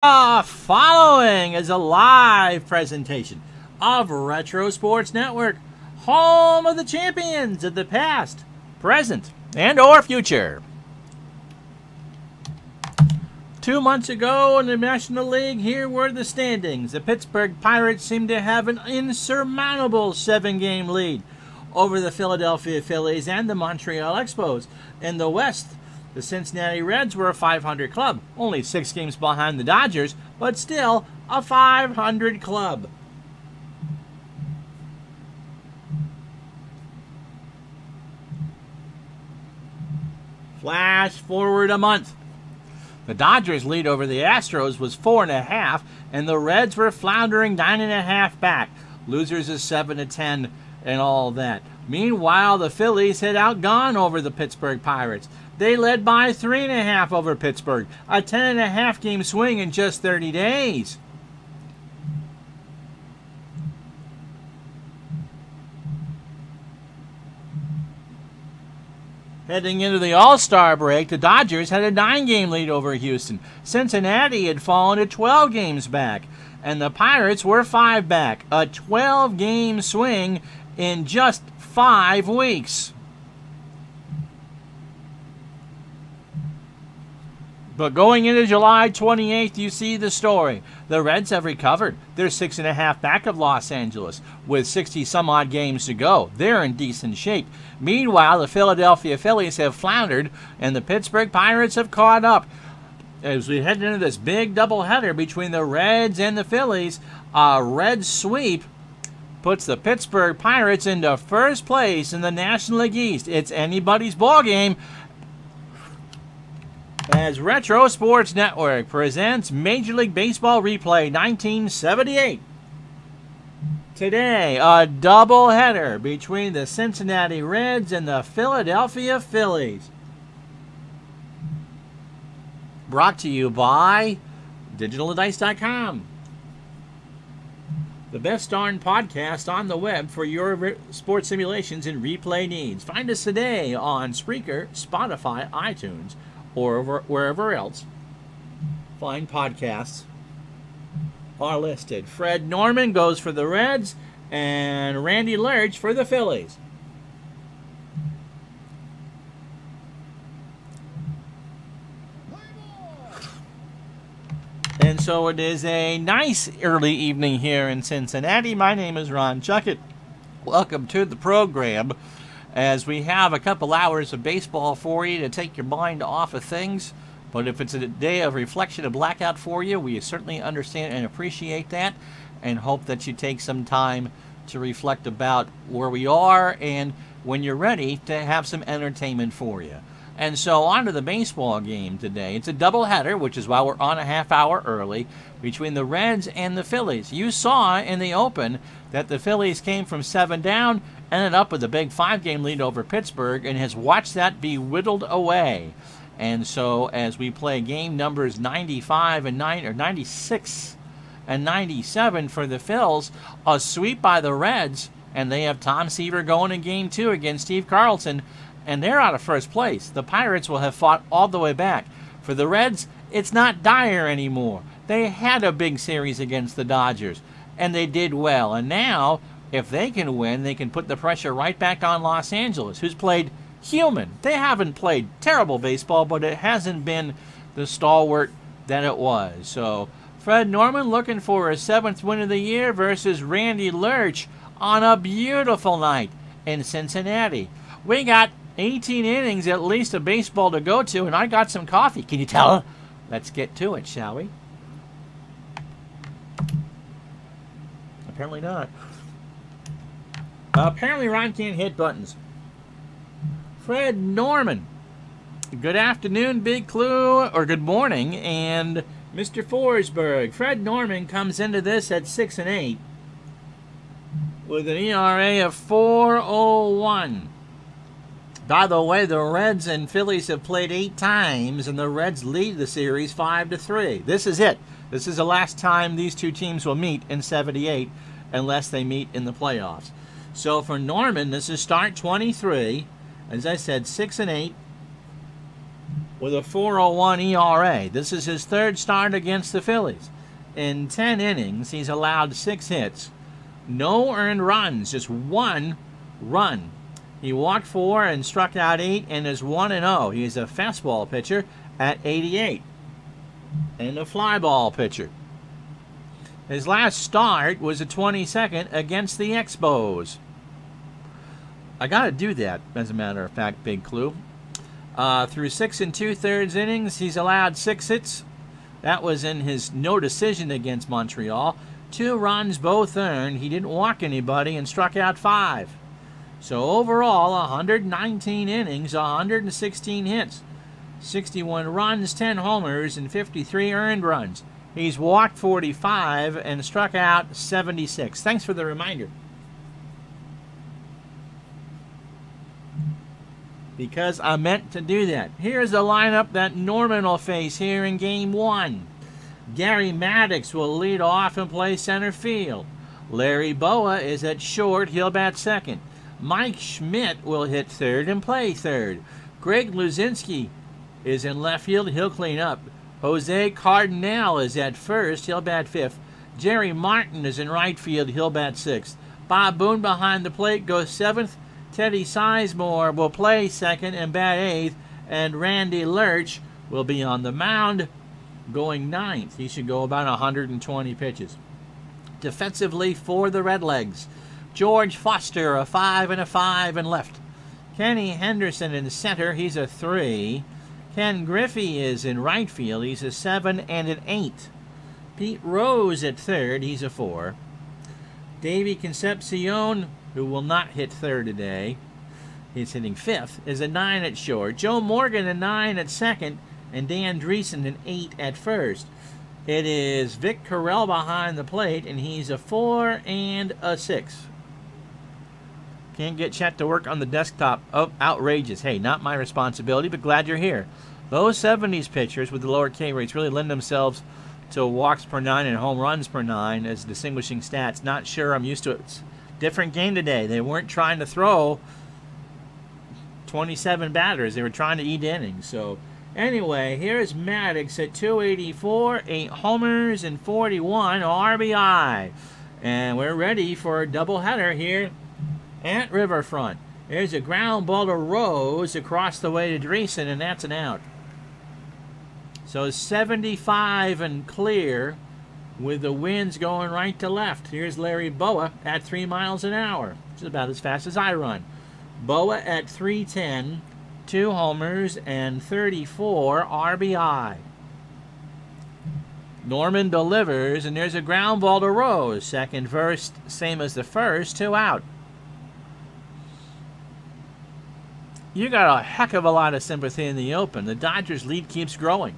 Following is a live presentation of Retro Sports Network, home of the champions of the past, present, and or future. 2 months ago in the National League, here were the standings. The Pittsburgh Pirates seemed to have an insurmountable 7-game lead over the Philadelphia Phillies and the Montreal Expos. In the West, the Cincinnati Reds were a 500 club, only 6 games behind the Dodgers, but still a 500 club. Flash forward a month. The Dodgers' lead over the Astros was 4.5, and the Reds were floundering 9.5 back. Losers is 7-10 and all that. Meanwhile, the Phillies had outgone over the Pittsburgh Pirates. They led by 3.5 over Pittsburgh, a 10.5 game swing in just 30 days. Heading into the All-Star break, the Dodgers had a 9-game lead over Houston. Cincinnati had fallen to 12 games back, and the Pirates were 5 back, a 12-game swing in just 5 weeks. But going into July 28th, you see the story. The Reds have recovered. They're 6.5 back of Los Angeles with 60-some-odd games to go. They're in decent shape. Meanwhile, the Philadelphia Phillies have floundered, and the Pittsburgh Pirates have caught up. As we head into this big doubleheader between the Reds and the Phillies, a red sweep puts the Pittsburgh Pirates into first place in the National League East. It's anybody's ballgame as Retro Sports Network presents Major League Baseball Replay 1978. Today, a doubleheader between the Cincinnati Reds and the Philadelphia Phillies. Brought to you by DigitalDice.com. The best darn podcast on the web for your sports simulations and replay needs. Find us today on Spreaker, Spotify, iTunes, or wherever else fine podcasts are listed. Fred Norman goes for the Reds, and Randy Lerch for the Phillies. And so it is a nice early evening here in Cincinnati. My name is Ron Chuckett. Welcome to the program, as we have a couple hours of baseball for you to take your mind off of things. But if it's a day of reflection and blackout for you, we certainly understand and appreciate that, and hope that you take some time to reflect about where we are and when you're ready to have some entertainment for you. And so on to the baseball game today. It's a doubleheader, which is why we're on a half hour early, between the Reds and the Phillies. You saw in the open that the Phillies came from 7 down, ended up with a big 5-game lead over Pittsburgh, and has watched that be whittled away. And so as we play game numbers 95 and 96 and 97 for the Phils, a sweep by the Reds, and they have Tom Seaver going in game 2 against Steve Carlson, and they're out of first place. The Pirates will have fought all the way back. For the Reds, it's not dire anymore. They had a big series against the Dodgers, and they did well. And now, if they can win, they can put the pressure right back on Los Angeles, who's played human. They haven't played terrible baseball, but it hasn't been the stalwart that it was. So Fred Norman looking for his 7th win of the year versus Randy Lerch on a beautiful night in Cincinnati. We got 18 innings at least of baseball to go to, and I got some coffee. Can you tell? Let's get to it, shall we? Apparently not. Apparently Ron can't hit buttons. Fred Norman. Good afternoon, Big Clue, or good morning, and Mr. Forsberg. Fred Norman comes into this at 6-8 with an ERA of 4.01. By the way, the Reds and Phillies have played 8 times, and the Reds lead the series 5-3. This is it. This is the last time these two teams will meet in 78, unless they meet in the playoffs. So for Norman, this is start 23. As I said, 6-8. with a 4.01 ERA. This is his third start against the Phillies. In 10 innings, he's allowed 6 hits. No earned runs, just 1 run. He walked 4 and struck out 8 and is 1-0. He's a fastball pitcher at 88 and a fly ball pitcher. His last start was the 22nd against the Expos. I got to do that, as a matter of fact, Big Clue. Through 6 2/3 innings, he's allowed 6 hits. That was in his no decision against Montreal. 2 runs, both earned. He didn't walk anybody and struck out 5. So overall, 119 innings, 116 hits, 61 runs, 10 homers, and 53 earned runs. He's walked 45 and struck out 76. Thanks for the reminder. Because I meant to do that. Here's the lineup that Norman will face here in Game 1. Gary Maddox will lead off and play center field. Larry Boa is at short. He'll bat second. Mike Schmidt will hit third and play third. Greg Luzinski is in left field. He'll clean up. Jose Cardinal is at first. He'll bat fifth. Jerry Martin is in right field. He'll bat sixth. Bob Boone behind the plate goes seventh. Teddy Sizemore will play second and bat eighth. And Randy Lurch will be on the mound going ninth. He should go about 120 pitches. Defensively for the Redlegs, George Foster, a 5 and a 5 in left. Kenny Henderson in center, he's a 3. Ken Griffey is in right field, he's a 7 and an 8. Pete Rose at third, he's a 4. Davey Concepcion, who will not hit third today, he's hitting fifth, is a 9 at short. Joe Morgan a 9 at second, and Dan Dreesen an 8 at first. It is Vic Carell behind the plate, and he's a 4 and a 6. Can't get Chet to work on the desktop. Oh, outrageous. Hey, not my responsibility, but glad you're here. Those 70s pitchers with the lower K rates really lend themselves to walks per 9 and home runs per 9 as distinguishing stats. Not sure I'm used to it. It's a different game today. They weren't trying to throw 27 batters. They were trying to eat innings. So anyway, here's Maddox at 284, 8 homers, and 41 RBI. And we're ready for a doubleheader here at Riverfront. There's a ground ball to Rose across the way to Dreesen, and that's an out. So 75 and clear with the winds going right to left. Here's Larry Boa at 3 miles an hour, which is about as fast as I run. Boa at 310. 2 homers and 34 RBI. Norman delivers, and there's a ground ball to Rose. Second verse, same as the first, 2 out. You got a heck of a lot of sympathy in the open. The Dodgers' lead keeps growing.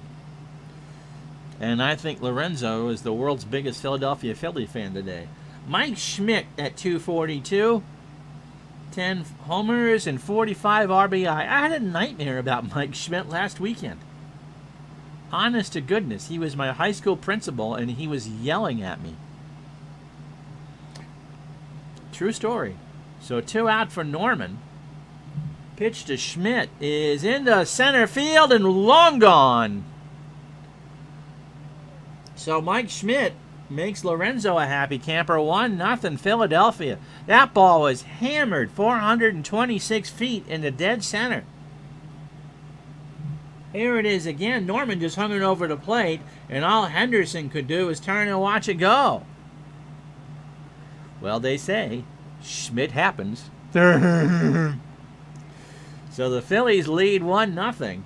And I think Lorenzo is the world's biggest Philadelphia Philly fan today. Mike Schmidt at 242. 10 homers and 45 RBI. I had a nightmare about Mike Schmidt last weekend. Honest to goodness, he was my high school principal and he was yelling at me. True story. So 2 out for Norman. Pitch to Schmidt is into center field and long gone. So Mike Schmidt makes Lorenzo a happy camper. 1-0 Philadelphia. That ball was hammered 426 feet into dead center. Here it is again. Norman just hung it over the plate, and all Henderson could do was turn and watch it go. Well, they say Schmidt happens. So the Phillies lead 1-0.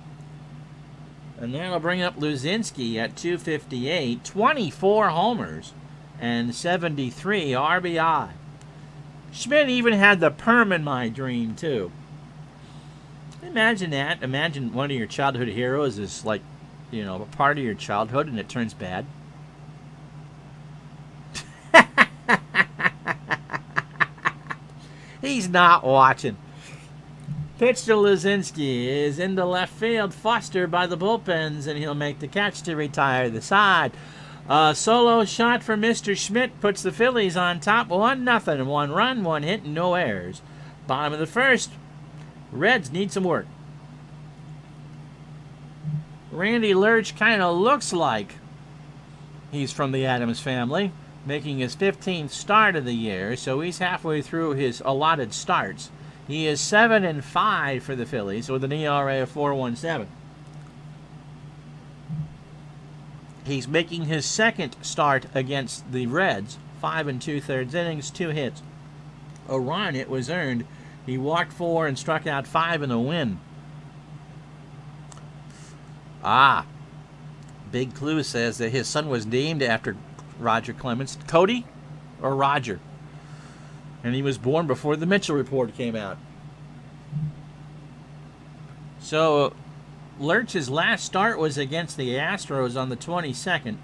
And that'll bring up Luzinski at 258, 24 homers, and 73 RBI. Schmidt even had the perm in my dream, too. Imagine that. Imagine one of your childhood heroes is like, you know, a part of your childhood and it turns bad. He's not watching. Pitch to Luzinski is into left field. Foster by the bullpens, and he'll make the catch to retire the side. Solo shot for Mr. Schmidt puts the Phillies on top 1-0. 1 run, 1 hit, and no errors. Bottom of the first. Reds need some work. Randy Lerch kind of looks like he's from the Addams family, making his 15th start of the year, so he's halfway through his allotted starts. He is 7-5 for the Phillies with an ERA of 4.17. He's making his second start against the Reds, 5 2/3 innings, 2 hits. A run, it was earned. He walked 4 and struck out 5 in a win. Big Clue says that his son was named after Roger Clemens. Cody or Roger? And he was born before the Mitchell Report came out. So, Lerch's last start was against the Astros on the 22nd,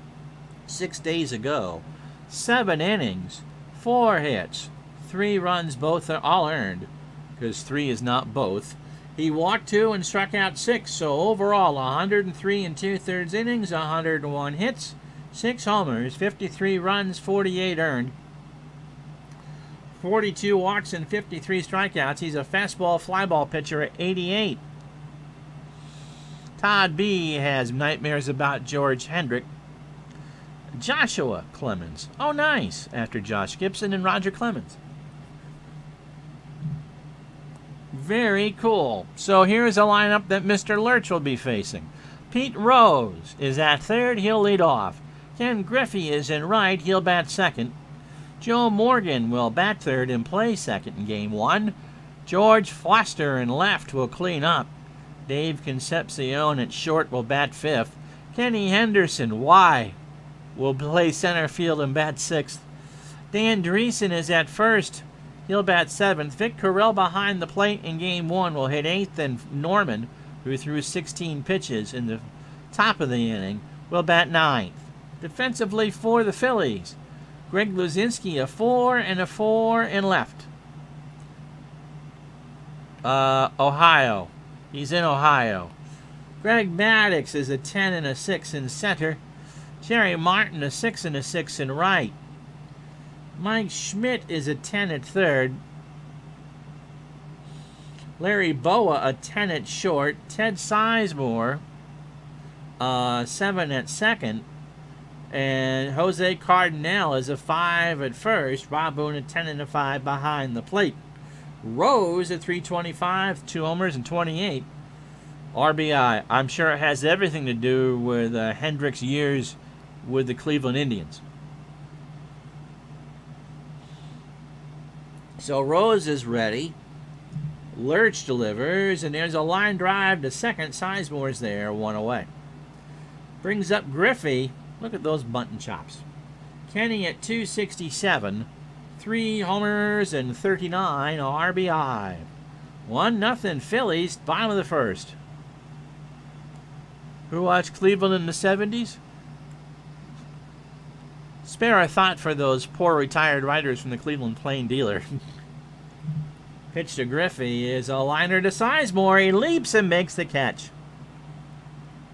6 days ago. 7 innings, 4 hits, 3 runs, both are all earned, because 3 is not both. He walked 2 and struck out 6, so overall 103 2/3 innings, 101 hits, 6 homers, 53 runs, 48 earned, 42 walks and 53 strikeouts. He's a fastball flyball pitcher at 88. Todd B. has nightmares about George Hendrick. Joshua Clemens. Oh, nice. After Josh Gibson and Roger Clemens. Very cool. So here's a lineup that Mr. Lerch will be facing. Pete Rose is at third. He'll lead off. Ken Griffey is in right. He'll bat second. Joe Morgan will bat third and play second in Game 1. George Foster in left will clean up. Dave Concepcion at short will bat fifth. Kenny Henderson, Y, will play center field and bat sixth. Dan Dreesen is at first. He'll bat seventh. Vic Carell behind the plate in Game 1 will hit eighth, and Norman, who threw 16 pitches in the top of the inning, will bat ninth. Defensively for the Phillies, Greg Luzinski, a 4 and a 4 in left. Ohio. He's in Ohio. Greg Maddox is a 10 and a 6 in center. Jerry Martin, a 6 and a 6 in right. Mike Schmidt is a 10 at third. Larry Boa, a 10 at short. Ted Sizemore, 7 at second. And Jose Cardinal is a 5 at first. Rob Boone, a 10 and a 5 behind the plate. Rose at 325, 2 homers and 28 RBI. I'm sure it has everything to do with Hendrick's years with the Cleveland Indians. So Rose is ready. Lerch delivers, and there's a line drive to second. Sizemore's there, 1 away. Brings up Griffey. Look at those bunting chops. Kenny at 267. 3 homers and 39 RBI. 1-0 Phillies, bottom of the first. Who watched Cleveland in the 70s? Spare a thought for those poor retired writers from the Cleveland Plain Dealer. Pitch to Griffey is a liner to Sizemore. He leaps and makes the catch.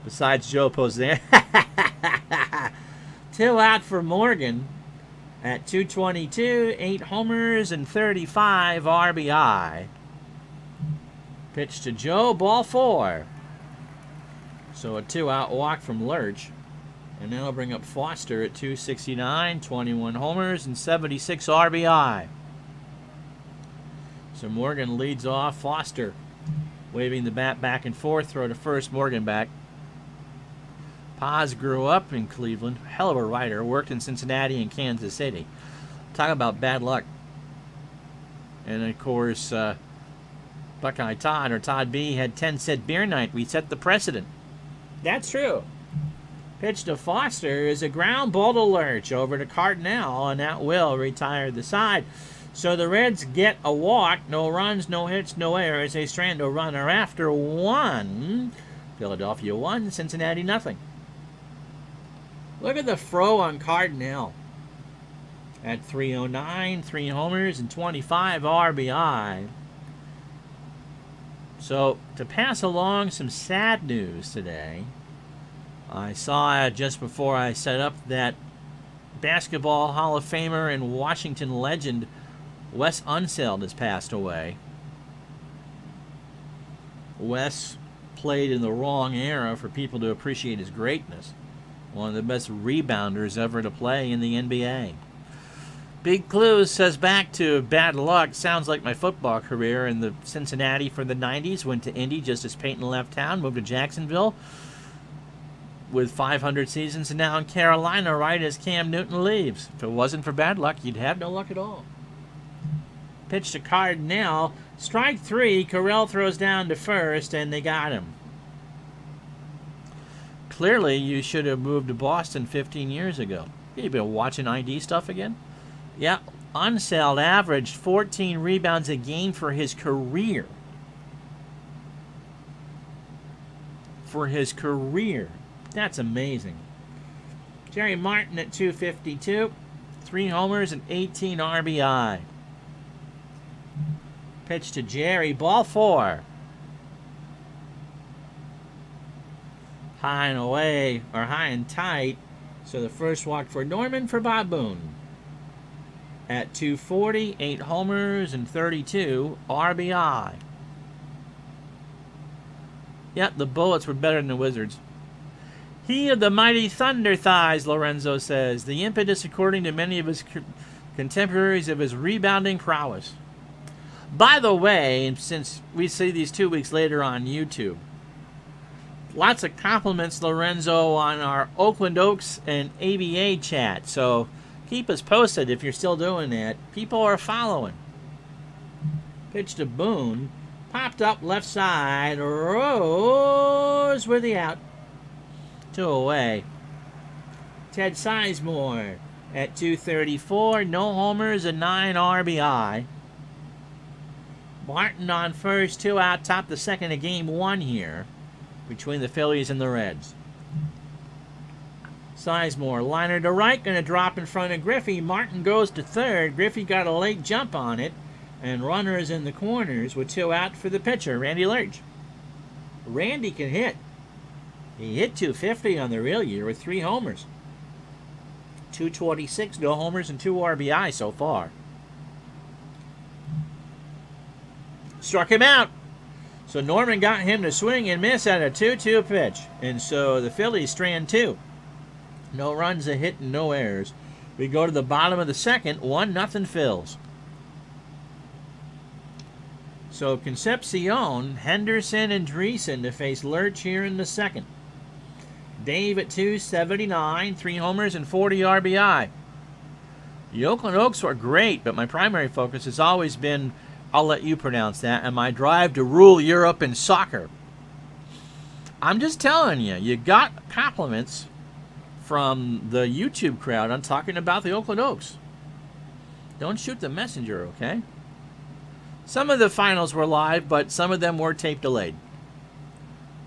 Besides Joe Posner. 2 out for Morgan. At 222, 8 homers and 35 RBI. Pitch to Joe, ball 4. So a 2-out walk from Lerch. And now I'll bring up Foster at 269, 21 homers and 76 RBI. So Morgan leads off. Foster waving the bat back and forth, throw to first, Morgan back. Paz grew up in Cleveland, hell of a writer, worked in Cincinnati and Kansas City. Talk about bad luck. And of course, Buckeye Todd, or Todd B, had 10 set beer night. We set the precedent. That's true. Pitch to Foster is a ground ball to Lerch over to Cardinal, and that will retire the side. So the Reds get a walk, no runs, no hits, no errors. They strand a runner after 1. Philadelphia 1, Cincinnati nothing. Look at the fro on Cardinal. At 309, 3 homers and 25 RBI. So, to pass along some sad news today, I saw just before I set up that Basketball Hall of Famer and Washington legend Wes Unseld has passed away. Wes played in the wrong era for people to appreciate his greatness. One of the best rebounders ever to play in the NBA. Big Clue says back to bad luck. Sounds like my football career in the Cincinnati for the 90s. Went to Indy just as Peyton left town. Moved to Jacksonville with 500 seasons. And now in Carolina right as Cam Newton leaves. If it wasn't for bad luck, you'd have no luck at all. Pitch to Cardinal. Strike 3. Carell throws down to first, and they got him. Clearly, you should have moved to Boston 15 years ago. You've been watching ID stuff again? Yeah, Unseld averaged 14 rebounds a game for his career. That's amazing. Jerry Martin at 252. 3 homers and 18 RBI. Pitch to Jerry. Ball 4. High and away, or high and tight. So the first walk for Norman for Bob Boone. At 240, 8 homers and 32 RBI. Yep, the Bullets were better than the Wizards. He of the mighty thunder thighs, Lorenzo says. The impetus, according to many of his contemporaries, of his rebounding prowess. By the way, since we see these 2 weeks later on YouTube, lots of compliments, Lorenzo, on our Oakland Oaks and ABA chat. So keep us posted if you're still doing that. People are following. Pitch to Boone. Popped up left side. Rose with the out. 2 away. Ted Sizemore at 234. No homers and 9 RBI. Martin on first. 2 out. Top the second of game 1 here between the Phillies and the Reds. Sizemore, liner to right, going to drop in front of Griffey. Martin goes to third. Griffey got a late jump on it, and runners in the corners with 2 out for the pitcher, Randy Lurch. Randy can hit. He hit 250 on the real year with 3 homers. 226, no homers and 2 RBI so far. Struck him out. So Norman got him to swing and miss at a 2-2 pitch. And so the Phillies strand 2. No runs, a hit, and no errors. We go to the bottom of the second, 1-0 Phils. So Concepcion, Henderson, and Dreesen to face Lurch here in the second. Dave at 279, 3 homers and 40 RBI. The Oakland Oaks are great, but my primary focus has always been, I'll let you pronounce that, and my drive to rule Europe in soccer. I'm just telling you, you got compliments from the YouTube crowd on talking about the Oakland Oaks. Don't shoot the messenger, okay? Some of the finals were live, but some of them were tape delayed.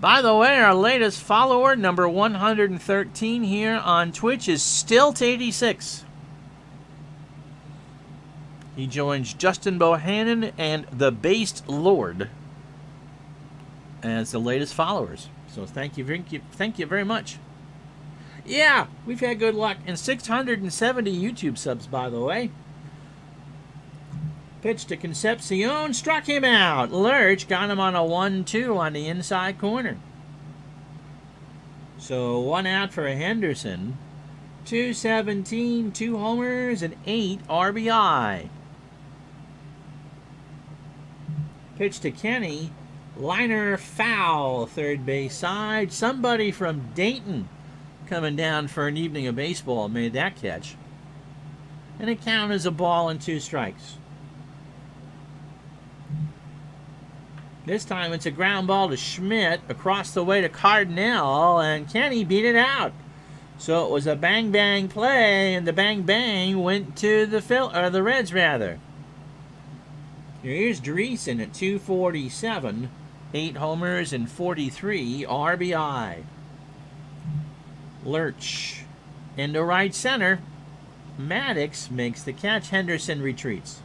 By the way, our latest follower, number 113 here on Twitch, is Stilt86. He joins Justin Bohannon and the Based Lord as the latest followers. So thank you very much. Yeah, we've had good luck. And 670 YouTube subs, by the way. Pitch to Concepcion. Struck him out. Lurch got him on a 1-2 on the inside corner. So 1 out for Henderson. 217, 2 homers, and 8 RBI. Pitch to Kenny. Liner foul. Third base side. Somebody from Dayton coming down for an evening of baseball made that catch. And it counted as a ball and 2 strikes. This time it's a ground ball to Schmidt across the way to Cardinal, and Kenny beat it out. So it was a bang-bang play, and the bang-bang went to the Reds, rather. Here's Dreesen at 247, 8 homers and 43 RBI. Lurch into right center. Maddox makes the catch. Henderson retreats.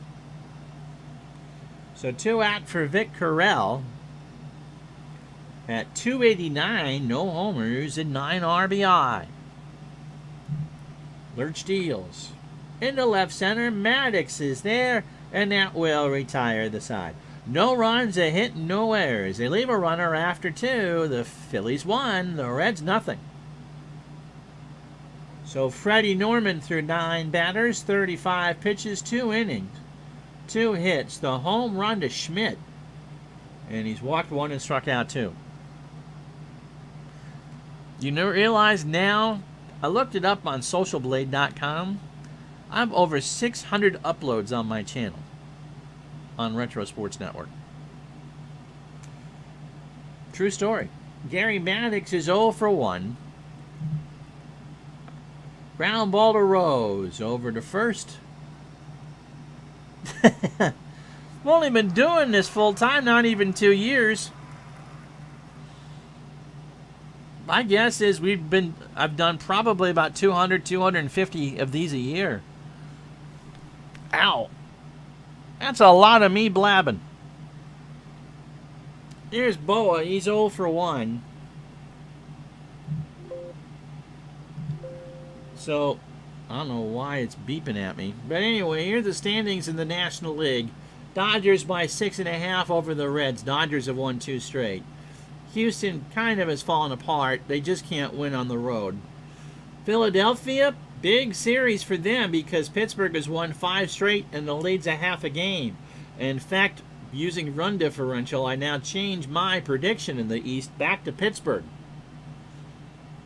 So 2 out for Vic Carell. At 289, no homers and 9 RBI. Lurch deals. Into left center. Maddox is there, and that will retire the side. No runs, a hit, no errors. They leave a runner after 2. The Phillies won, the Reds nothing. So Freddie Norman threw 9 batters, 35 pitches, 2 innings, 2 hits. The home run to Schmidt. And he's walked 1 and struck out 2. You realize now, I looked it up on socialblade.com. I have over 600 uploads on my channel on Retro Sports Network. True story. Gary Maddox is 0 for 1. Ground ball to Rose, over to first. I've only been doing this full time, not even 2 years. My guess is I've done probably about 200, 250 of these a year. Ow. That's a lot of me blabbing. Here's Boa. He's 0 for 1. So, I don't know why it's beeping at me. But anyway, here's the standings in the National League. Dodgers by 6.5 over the Reds. Dodgers have won 2 straight. Houston kind of has fallen apart. They just can't win on the road. Philadelphia, big series for them because Pittsburgh has won 5 straight and the lead's a half a game. In fact, using run differential, I now change my prediction in the East back to Pittsburgh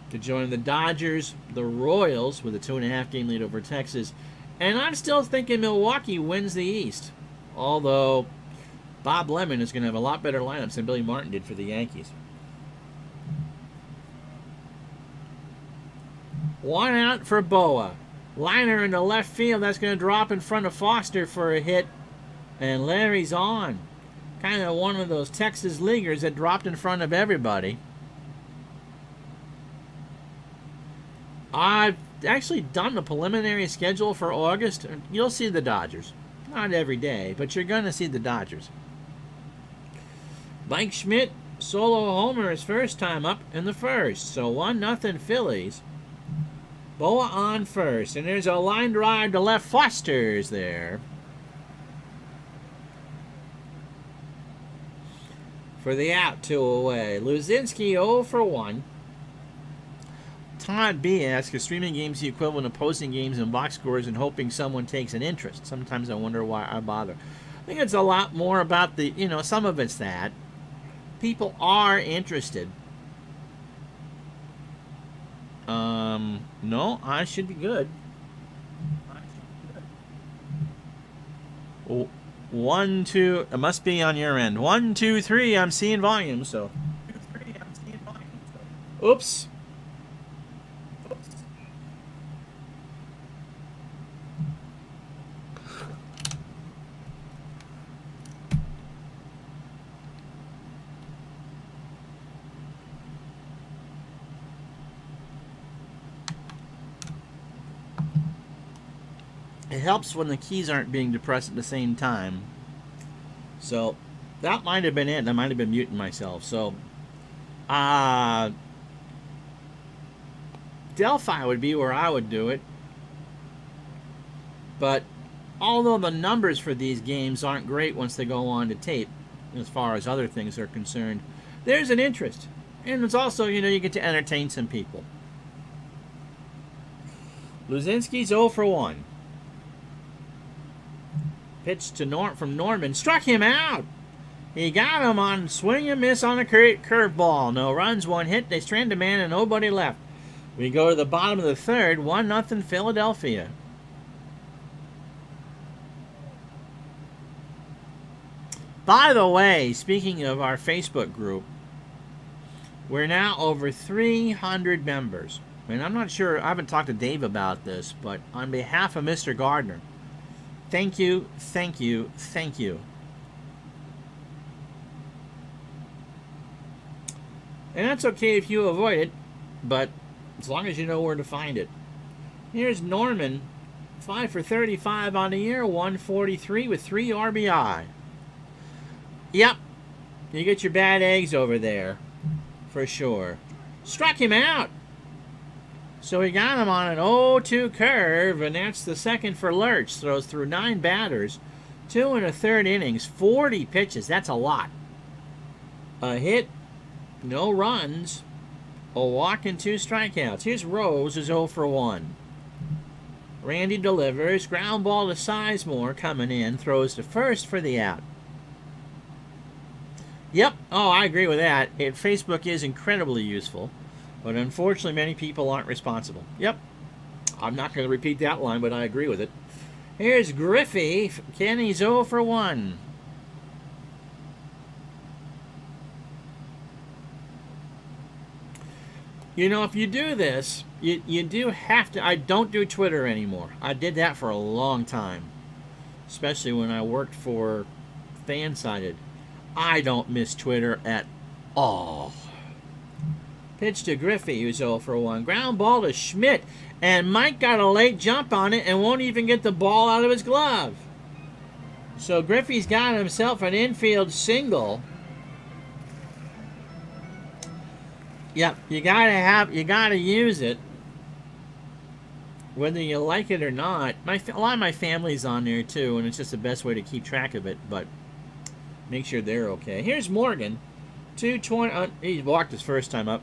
to join the Dodgers, the Royals with a 2.5 game lead over Texas. And I'm still thinking Milwaukee wins the East. Although Bob Lemon is going to have a lot better lineups than Billy Martin did for the Yankees. 1 out for Boa. Liner into left field. That's going to drop in front of Foster for a hit. And Larry's on. Kind of one of those Texas leaguers that dropped in front of everybody. I've actually done the preliminary schedule for August. You'll see the Dodgers. Not every day, but you're going to see the Dodgers. Mike Schmidt, solo homer his first time up in the first. So 1-0 Phillies. Boa on first. And there's a line drive to left. Foster's there. For the out, 2 away. Luzinski 0 for 1. Todd B asks, is streaming games the equivalent of posting games and box scores and hoping someone takes an interest? Sometimes I wonder why I bother. I think it's a lot more about the, some of it's that. People are interested. No, I should be good. Oh, 1, 2, it must be on your end. 1, 2, 3, I'm seeing volume, so. Oops. It helps when the keys aren't being depressed at the same time. So, that might have been it. I might have been muting myself. So, Delphi would be where I would do it. But, although the numbers for these games aren't great once they go on to tape, as far as other things are concerned, there's an interest. And it's also, you get to entertain some people. Luzinski's 0 for 1. Pitch to from Norman. Struck him out. He got him on swing and miss on a curveball. No runs, 1 hit. They strand a man and nobody left. We go to the bottom of the third. 1-0 Philadelphia. By the way, speaking of our Facebook group, we're now over 300 members. And I'm not sure, I haven't talked to Dave about this, but on behalf of Mr. Gardner, thank you, thank you, thank you. And that's okay if you avoid it, but as long as you know where to find it. Here's Norman, 5 for 35 on the year, 143 with 3 RBI. Yep, you get your bad eggs over there, for sure. Struck him out. So he got him on an 0-2 curve, and that's the second for Lurch. Throws through 9 batters, 2 1/3 innings, 40 pitches. That's a lot. A hit, no runs, a walk, and 2 strikeouts. Here's Rose, who's 0 for 1. Randy delivers. Ground ball to Sizemore coming in. Throws to first for the out. Yep. Oh, I agree with that. Facebook is incredibly useful. But unfortunately, many people aren't responsible. Yep. I'm not going to repeat that line, but I agree with it. Here's Griffey. Kenny's 0 for 1. You know, if you do this, you do have to... I don't do Twitter anymore. I did that for a long time. Especially when I worked for Fansided. I don't miss Twitter at all. Pitch to Griffey, who's 0 for 1. Ground ball to Schmidt. And Mike got a late jump on it and won't even get the ball out of his glove. So Griffey's got himself an infield single. Yep, you gotta use it, whether you like it or not. A lot of my family's on there too, and it's just the best way to keep track of it. But make sure they're okay. Here's Morgan, 220. He walked his first time up.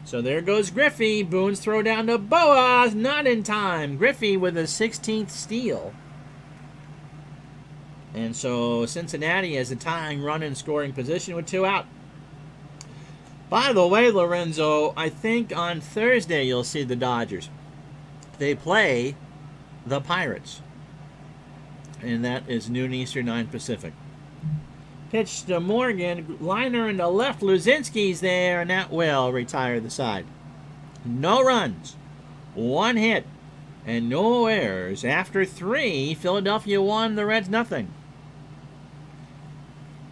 So there goes Griffey. Boone's throw down to Boaz, not in time. Griffey with a 16th steal. And so Cincinnati has a tying run in scoring position with 2 out. By the way, Lorenzo, I think on Thursday you'll see the Dodgers. They play the Pirates. And that is noon Eastern, 9 Pacific. Pitch to Morgan. Liner in the left. Luzinski's there, and that will retire the side. No runs. 1 hit. And no errors. After 3, Philadelphia won, the Reds nothing.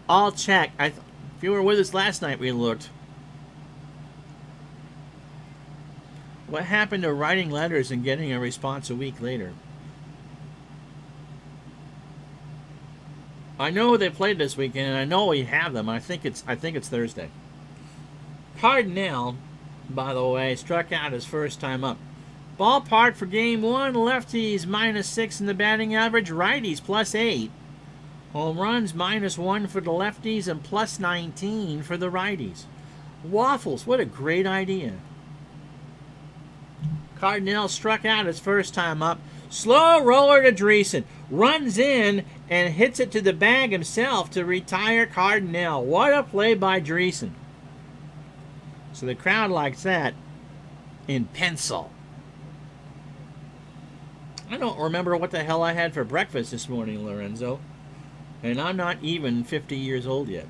I'll check. If you were with us last night, we looked. What happened to writing letters and getting a response a week later? I know they played this weekend, and I know we have them. I think it's Thursday. Cardinal, by the way, struck out his first time up. Ballpark for game 1. Lefties -6 in the batting average. Righties +8. Home runs -1 for the lefties and +19 for the righties. Waffles, what a great idea. Cardinal struck out his first time up. Slow roller to Dreesen. Runs in and hits it to the bag himself to retire Cardinal. What a play by Dreesen. So the crowd likes that in pencil. I don't remember what the hell I had for breakfast this morning, Lorenzo. And I'm not even 50 years old yet.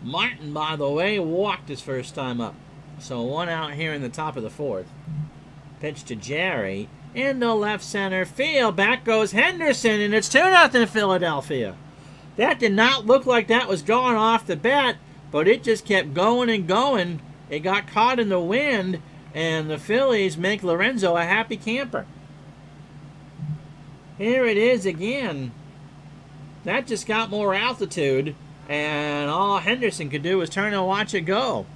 Martin, by the way, walked his first time up. So 1 out here in the top of the 4th. Pitch to Jerry. Into left center field. Back goes Henderson, and it's 2-0 Philadelphia. That did not look like that was going off the bat, but it just kept going and going. It got caught in the wind, and the Phillies make Lorenzo a happy camper. Here it is again. That just got more altitude, and all Henderson could do was turn and watch it go.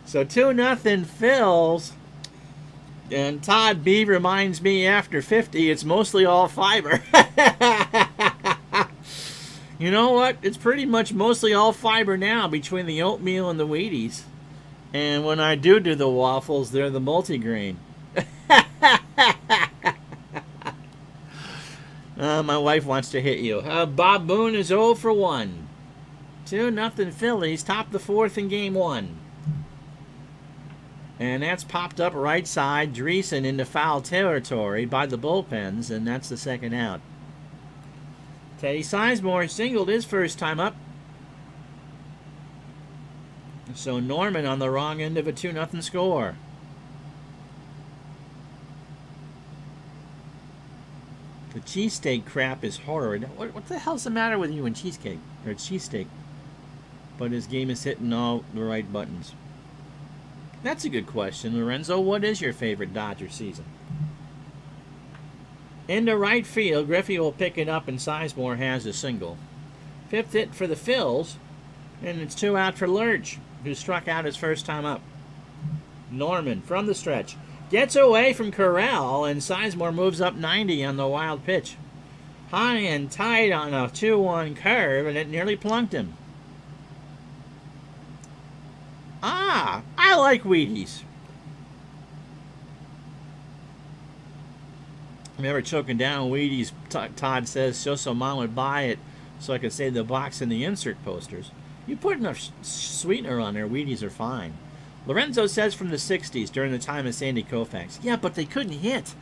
So 2-0 Phils. And Todd B reminds me after 50, it's mostly all fiber. You know what? It's pretty much mostly all fiber now between the oatmeal and the Wheaties. And when I do the waffles, they're the multigrain. My wife wants to hit you. Bob Boone is 0 for 1. 2-0 Phillies. Top the 4th in game 1. And that's popped up right side. Dreesen into foul territory by the bullpens, and that's the 2nd out. Teddy Sizemore singled his first time up. So Norman on the wrong end of a 2-0 score. The cheesesteak crap is horrid. What the hell's the matter with you and cheesecake? Or cheesesteak? But his game is hitting all the right buttons. That's a good question, Lorenzo. What is your favorite Dodger season? Into right field, Griffey will pick it up, and Sizemore has a single. 5th hit for the Phils, and it's 2 out for Lurch, who struck out his first time up. Norman from the stretch. Gets away from Corral, and Sizemore moves up 90 on the wild pitch. High and tight on a 2-1 curve, and it nearly plunked him. Ah, I like Wheaties. Remember choking down Wheaties, Todd says, so Mom would buy it so I could save the box and the insert posters. You put enough sweetener on there, Wheaties are fine. Lorenzo says from the 60s, during the time of Sandy Koufax. Yeah, but they couldn't hit.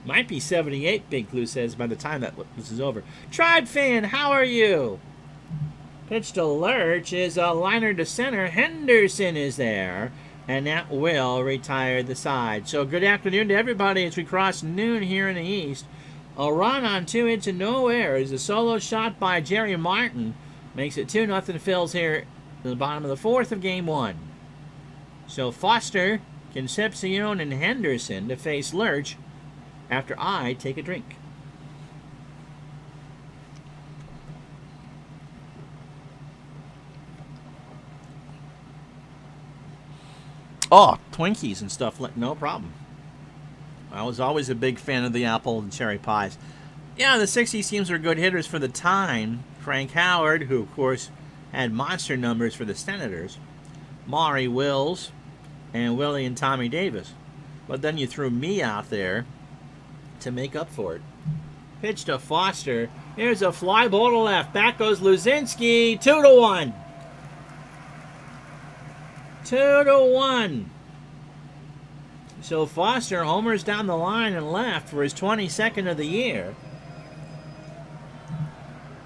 Might be 78, Big Clue says, by the time that this is over. Tribe fan, how are you? Pitch to Lurch is a liner to center. Henderson is there, and that will retire the side. So good afternoon to everybody as we cross noon here in the East. A run on 2 into no errors. A solo shot by Jerry Martin makes it 2-0 Phils here in the bottom of the 4th of Game 1. So Foster, Concepcion, and Henderson to face Lurch after I take a drink. Oh, Twinkies and stuff, no problem. I was always a big fan of the apple and cherry pies. Yeah, the 60s teams were good hitters for the time. Frank Howard, who of course had monster numbers for the Senators. Maury Wills, and Willie and Tommy Davis. But then you threw me out there to make up for it. Pitch to Foster. Here's a fly ball to left. Back goes Luzinski. 2-1. 2-1. So Foster homers down the line and left for his 22nd of the year.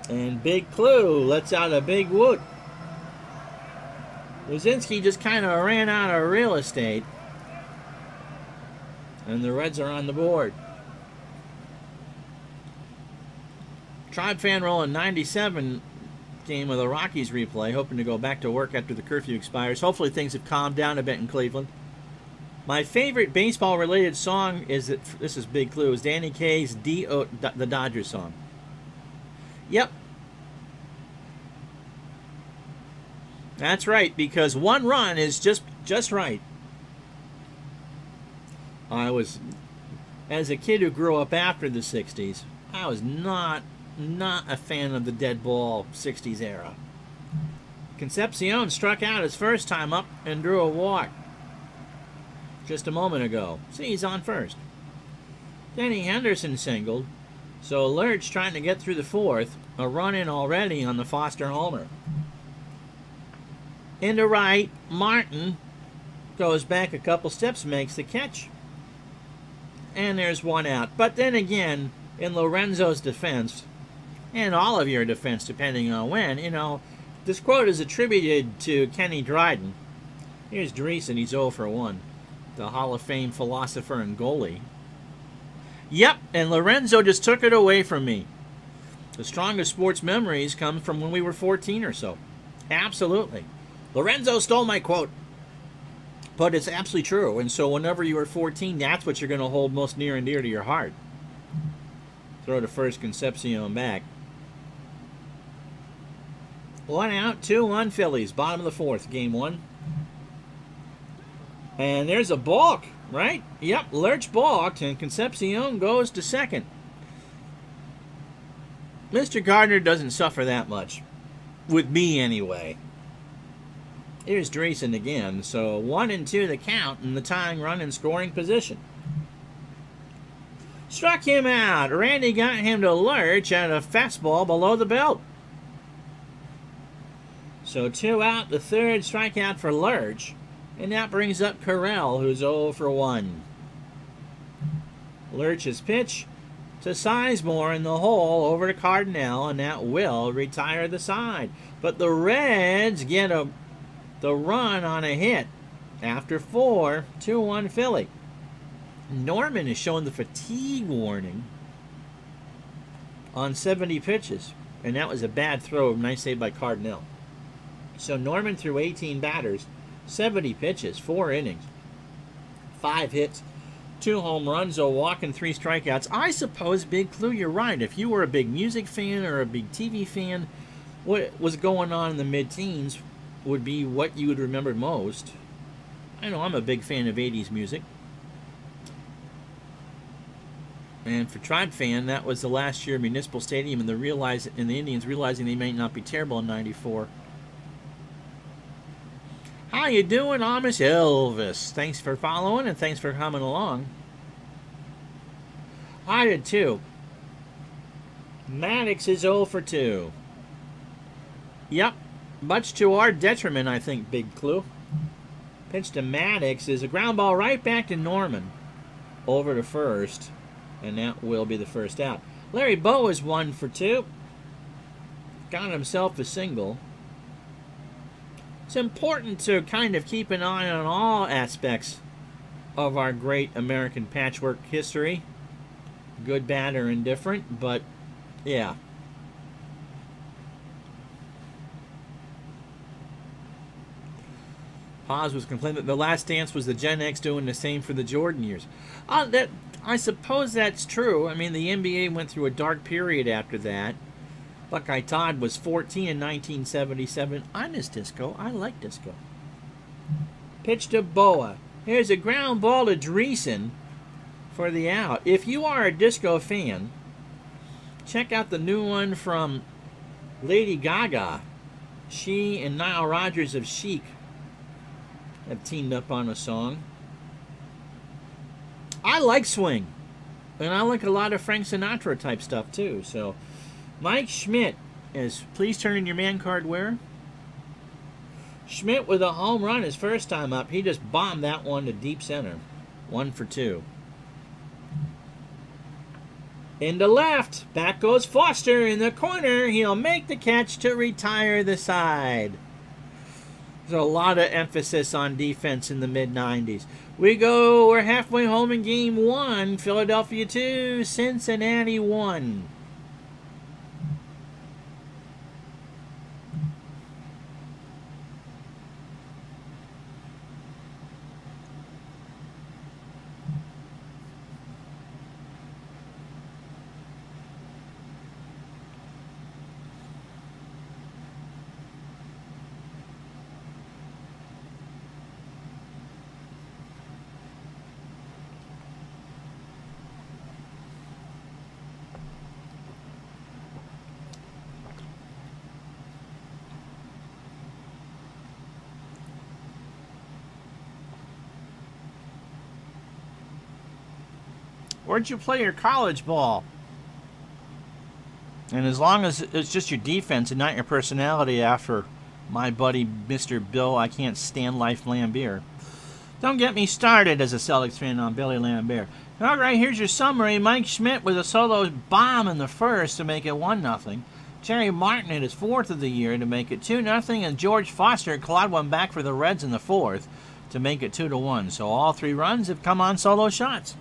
And Big Clue lets out a big whoop. Luzinski just kind of ran out of real estate. And the Reds are on the board. Tribe fan rolling 97 game of the Rockies replay, hoping to go back to work after the curfew expires. Hopefully things have calmed down a bit in Cleveland. My favorite baseball-related song is that this is Big Clue, is Danny Kaye's the Dodgers song. Yep. That's right, because one run is just right. I was, as a kid who grew up after the 60s, I was not a fan of the dead ball 60s era. Concepcion struck out his first time up and drew a walk just a moment ago. See, he's on first. Denny Henderson singled, so Lurch trying to get through the 4th, a run in already on the Foster homer. Into right, Martin goes back a couple steps, makes the catch. And there's one out. But then again, in Lorenzo's defense, and all of your defense depending on when, you know, this quote is attributed to Kenny Dryden. Here's Dreesen, he's 0 for 1. The Hall of Fame philosopher and goalie. Yep, and Lorenzo just took it away from me. The strongest sports memories come from when we were 14 or so. Absolutely. Lorenzo stole my quote. But it's absolutely true. And so whenever you were 14, that's what you're going to hold most near and dear to your heart. Throw to first, Concepcion back. 1 out, 2-1 Phillies. Bottom of the 4th, Game 1. And there's a balk, right? Yep, Lurch balked, and Concepcion goes to second. Mr. Gardner doesn't suffer that much. With me, anyway. Here's Dreesen again. So 1-2 the count, and the tying run in scoring position. Struck him out. Randy got him to Lurch at a fastball below the belt. So 2 out, the 3rd strikeout for Lurch. And that brings up Corral, who's 0 for 1. Lurch's pitch to Sizemore in the hole over to Cardinal, and that will retire the side. But the Reds get the run on a hit after 4, 2-1 Philly. Norman is showing the fatigue warning on 70 pitches, and that was a bad throw. Nice save by Cardinal. So Norman threw 18 batters, 70 pitches, 4 innings, 5 hits, 2 home runs, a walk, and 3 strikeouts. I suppose, Big Clue, you're right. If you were a big music fan or a big TV fan, what was going on in the mid-teens would be what you would remember most. I know I'm a big fan of 80s music. And for Tribe Fan, that was the last year of Municipal Stadium and the Indians realizing they may not be terrible in 94. How you doing, Amish Elvis? Thanks for following and thanks for coming along. I did too. Maddox is 0 for 2. Yep, much to our detriment, I think, Big Clue. Pitch to Maddox is a ground ball right back to Norman. Over to first, and that will be the first out. Larry Bowa is 1 for 2. Got himself a single. It's important to kind of keep an eye on all aspects of our great American patchwork history. Good, bad, or indifferent, but yeah. Paz was complaining that The Last Dance was the Gen X doing the same for the Jordan years. I suppose that's true. I mean, the NBA went through a dark period after that. Buckeye Todd was 14 in 1977. I miss disco. I like disco. Pitch to Boa. Here's a ground ball to Dreesen for the out. If you are a disco fan, check out the new one from Lady Gaga. She and Nile Rodgers of Chic have teamed up on a song. I like swing. And I like a lot of Frank Sinatra type stuff too. So Mike Schmidt is, please turn in your man card where? Schmidt with a home run his first time up. He just bombed that one to deep center. 1 for 2. Into left. Back goes Foster in the corner. He'll make the catch to retire the side. There's a lot of emphasis on defense in the mid-90s. We're halfway home in game 1. Philadelphia 2, Cincinnati 1. Where'd you play your college ball? And as long as it's just your defense and not your personality after my buddy Mr. Bill, I can't stand life Lambier. Don't get me started as a Celtics fan on Billy Lambier. All right, here's your summary. Mike Schmidt with a solo bomb in the first to make it 1-0. Jerry Martin hit his 4th of the year to make it 2-0. And George Foster clawed one back for the Reds in the 4th to make it 2-1. So all 3 runs have come on solo shots.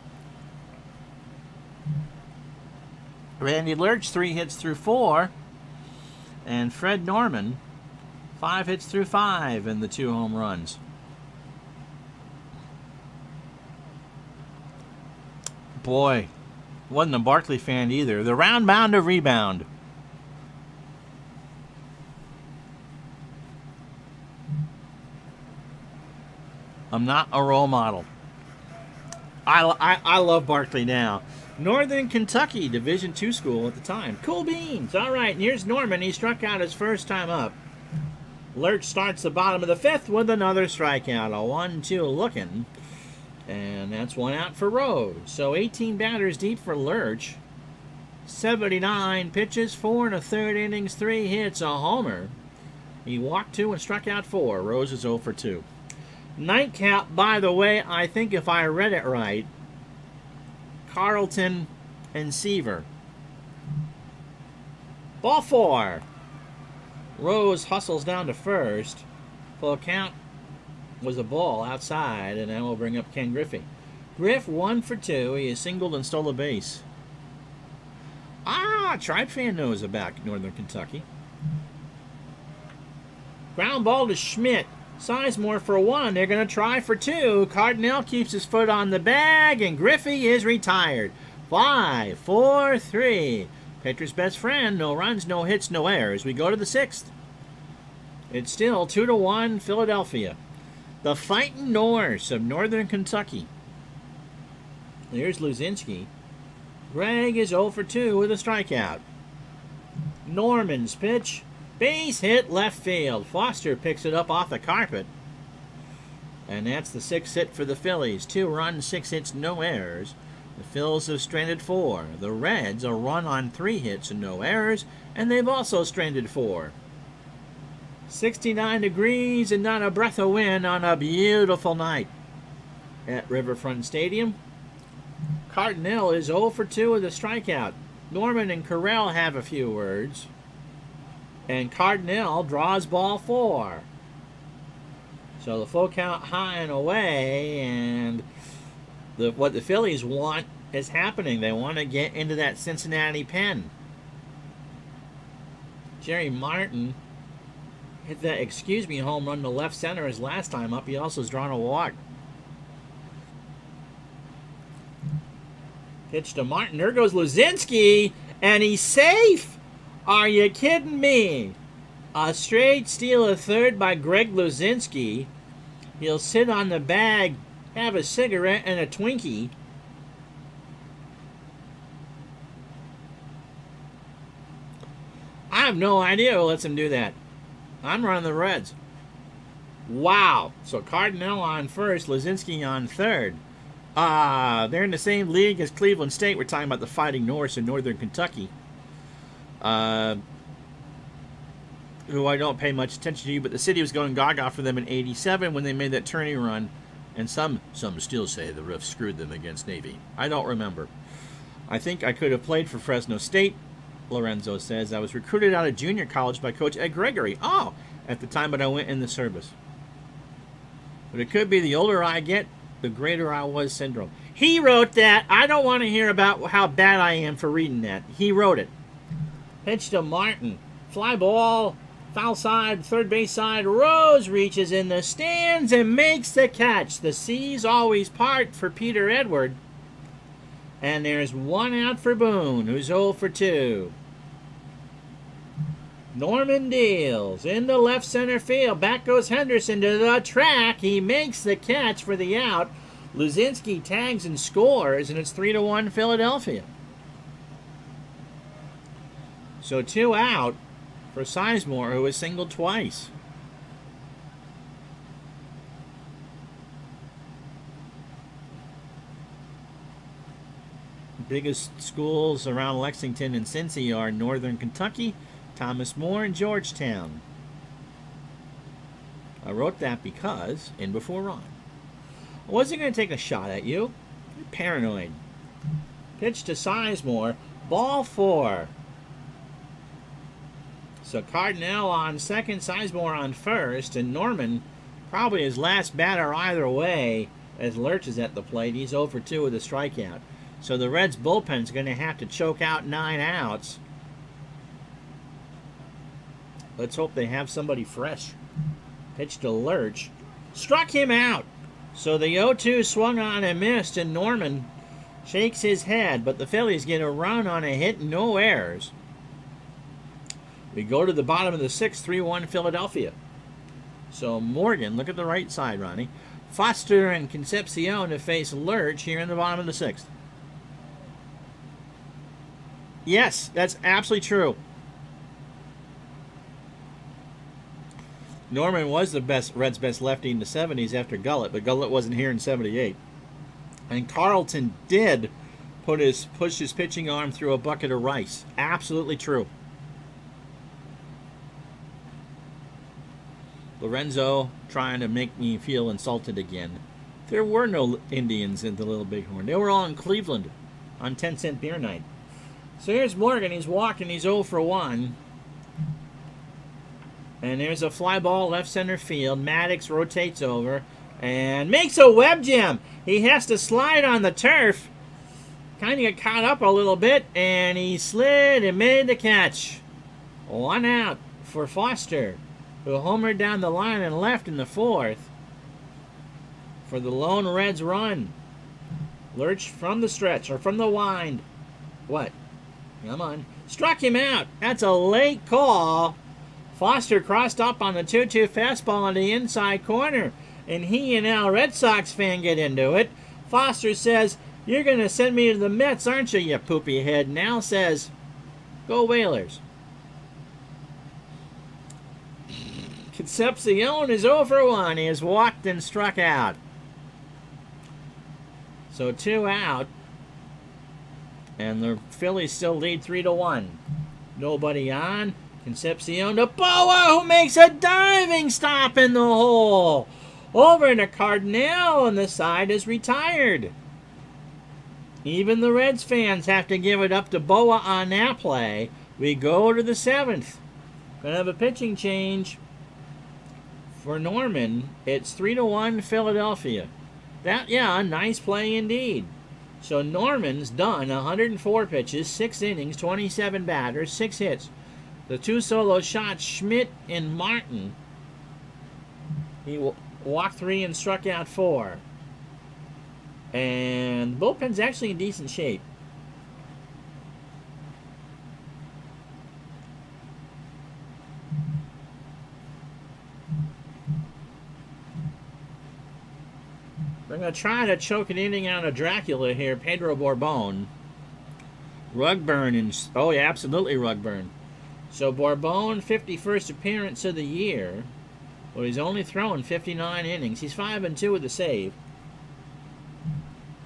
Randy Lurch, 3 hits through 4. And Fred Norman, 5 hits through 5 in the 2 home runs. Boy, wasn't a Barkley fan either. The round bound to rebound. I'm not a role model. I love Barkley now. Northern Kentucky Division II school at the time. Cool beans. All right, and here's Norman. He struck out his first time up. Lurch starts the bottom of the 5th with another strikeout. A 1-2 looking. And that's 1 out for Rose. So 18 batters deep for Lurch. 79 pitches, 4 1/3 innings, 3 hits, a homer. He walked 2 and struck out 4. Rose is 0 for 2. Nightcap, by the way, I think if I read it right, Carlton and Seaver. Ball 4. Rose hustles down to first. Full count was a ball outside, and then we'll bring up Ken Griffey. Griff 1 for 2. He has singled and stole a base. Tribe fan knows about Northern Kentucky. Ground ball to Schmidt. Sizemore for 1. They're going to try for 2. Cardinal keeps his foot on the bag, and Griffey is retired. 5, 4, 3. Pitcher's best friend. No runs, no hits, no errors. We go to the 6th. It's still 2-1 Philadelphia. The Fighting Norse of Northern Kentucky. There's Luzinski. Greg is 0 for 2 with a strikeout. Norman's pitch. Base hit left field. Foster picks it up off the carpet. And that's the 6th hit for the Phillies. 2 runs, 6 hits, no errors. The Phils have stranded 4. The Reds a run on 3 hits and no errors, and they've also stranded 4. 69 degrees and not a breath of wind on a beautiful night at Riverfront Stadium. Cardinal is 0 for 2 with a strikeout. Norman and Carell have a few words. And Cardinal draws ball 4. So the full count high and away, and what the Phillies want is happening. They want to get into that Cincinnati pen. Jerry Martin hit that excuse me home run to left center his last time up. He also has drawn a walk. Pitch to Martin. There goes Luzinski, and he's safe. Are you kidding me? A straight steal of third by Greg Luzinski. He'll sit on the bag, have a cigarette and a Twinkie. I have no idea who lets him do that. I'm running the Reds. Wow. So Cardinal on first, Luzinski on third. They're in the same league as Cleveland State. We're talking about the Fighting Norse in Northern Kentucky. Who I don't pay much attention to, but the city was going gaga for them in '87 when they made that turning run, and some still say the Riffs screwed them against Navy. I don't remember. I think I could have played for Fresno State, Lorenzo says. I was recruited out of junior college by Coach Ed Gregory. Oh, at the time, but I went in the service. But it could be the older I get, the greater I was syndrome. He wrote that. I don't want to hear about how bad I am for reading that. He wrote it. Pitch to Martin. Fly ball. Foul side, third base side. Rose reaches in the stands and makes the catch. The seas always part for Peter Edward. And there's 1 out for Boone, who's 0 for 2. Norman deals into left center field. Back goes Henderson to the track. He makes the catch for the out. Luzinski tags and scores, and it's 3-1 Philadelphia. So 2 out for Sizemore, who has singled twice. Biggest schools around Lexington and Cincy are Northern Kentucky, Thomas More, and Georgetown. I wrote that because, in before Ron. I wasn't going to take a shot at you. You're paranoid. Pitch to Sizemore. Ball 4. So Cardinal on second, Sizemore on first, and Norman probably his last batter either way as Lurch is at the plate. He's 0 for 2 with a strikeout. So the Reds bullpen's going to have to choke out 9 outs. Let's hope they have somebody fresh. Pitch to Lurch. Struck him out. So the 0-2 swung on and missed, and Norman shakes his head, but the Phillies get a run on a hit, no errors. We go to the bottom of the 6th, 3-1 Philadelphia. So Morgan, look at the right side, Ronnie. Foster and Concepcion to face Lurch here in the bottom of the 6th. Yes, that's absolutely true. Norman was the Reds' best lefty in the 70s after Gullett, but Gullett wasn't here in 78. And Carlton did push his pitching arm through a bucket of rice. Absolutely true. Lorenzo trying to make me feel insulted again. There were no Indians in the Little Bighorn. They were all in Cleveland on 10-cent beer night. So here's Morgan. He's walking. He's 0 for 1. And there's a fly ball left center field. Maddox rotates over and makes a web jam. He has to slide on the turf. Kind of got caught up a little bit, and he slid and made the catch. 1 out for Foster, who homered down the line and left in the 4th for the lone Reds run. Lurch from the stretch, or from the wind. What? Come on. Struck him out. That's a late call. Foster crossed up on the 2-2 fastball on the inside corner. and he and Al, Red Sox fan, get into it. Foster says, "You're going to send me to the Mets, aren't you, you poopy head?" And Al says, "Go Whalers." Concepcion is 0 for 1. He has walked and struck out. So 2 out. And the Phillies still lead 3-1. Nobody on. Concepcion to Boa, who makes a diving stop in the hole. Over to Cardinal, and the side is retired. Even the Reds fans have to give it up to Boa on that play. We go to the 7th. Gonna have a pitching change for Norman. It's 3-1 Philadelphia. Yeah, nice play indeed. So Norman's done 104 pitches, 6 innings, 27 batters, 6 hits. The 2 solo shots, Schmidt and Martin. He walked 3 and struck out 4. And the bullpen's actually in decent shape. They're going to try to choke an inning out of Dracula here, Pedro Borbon. Rugburn, and oh yeah, absolutely Rugburn. So Borbon, 51st appearance of the year. Well, he's only thrown 59 innings. He's 5-2 with a save.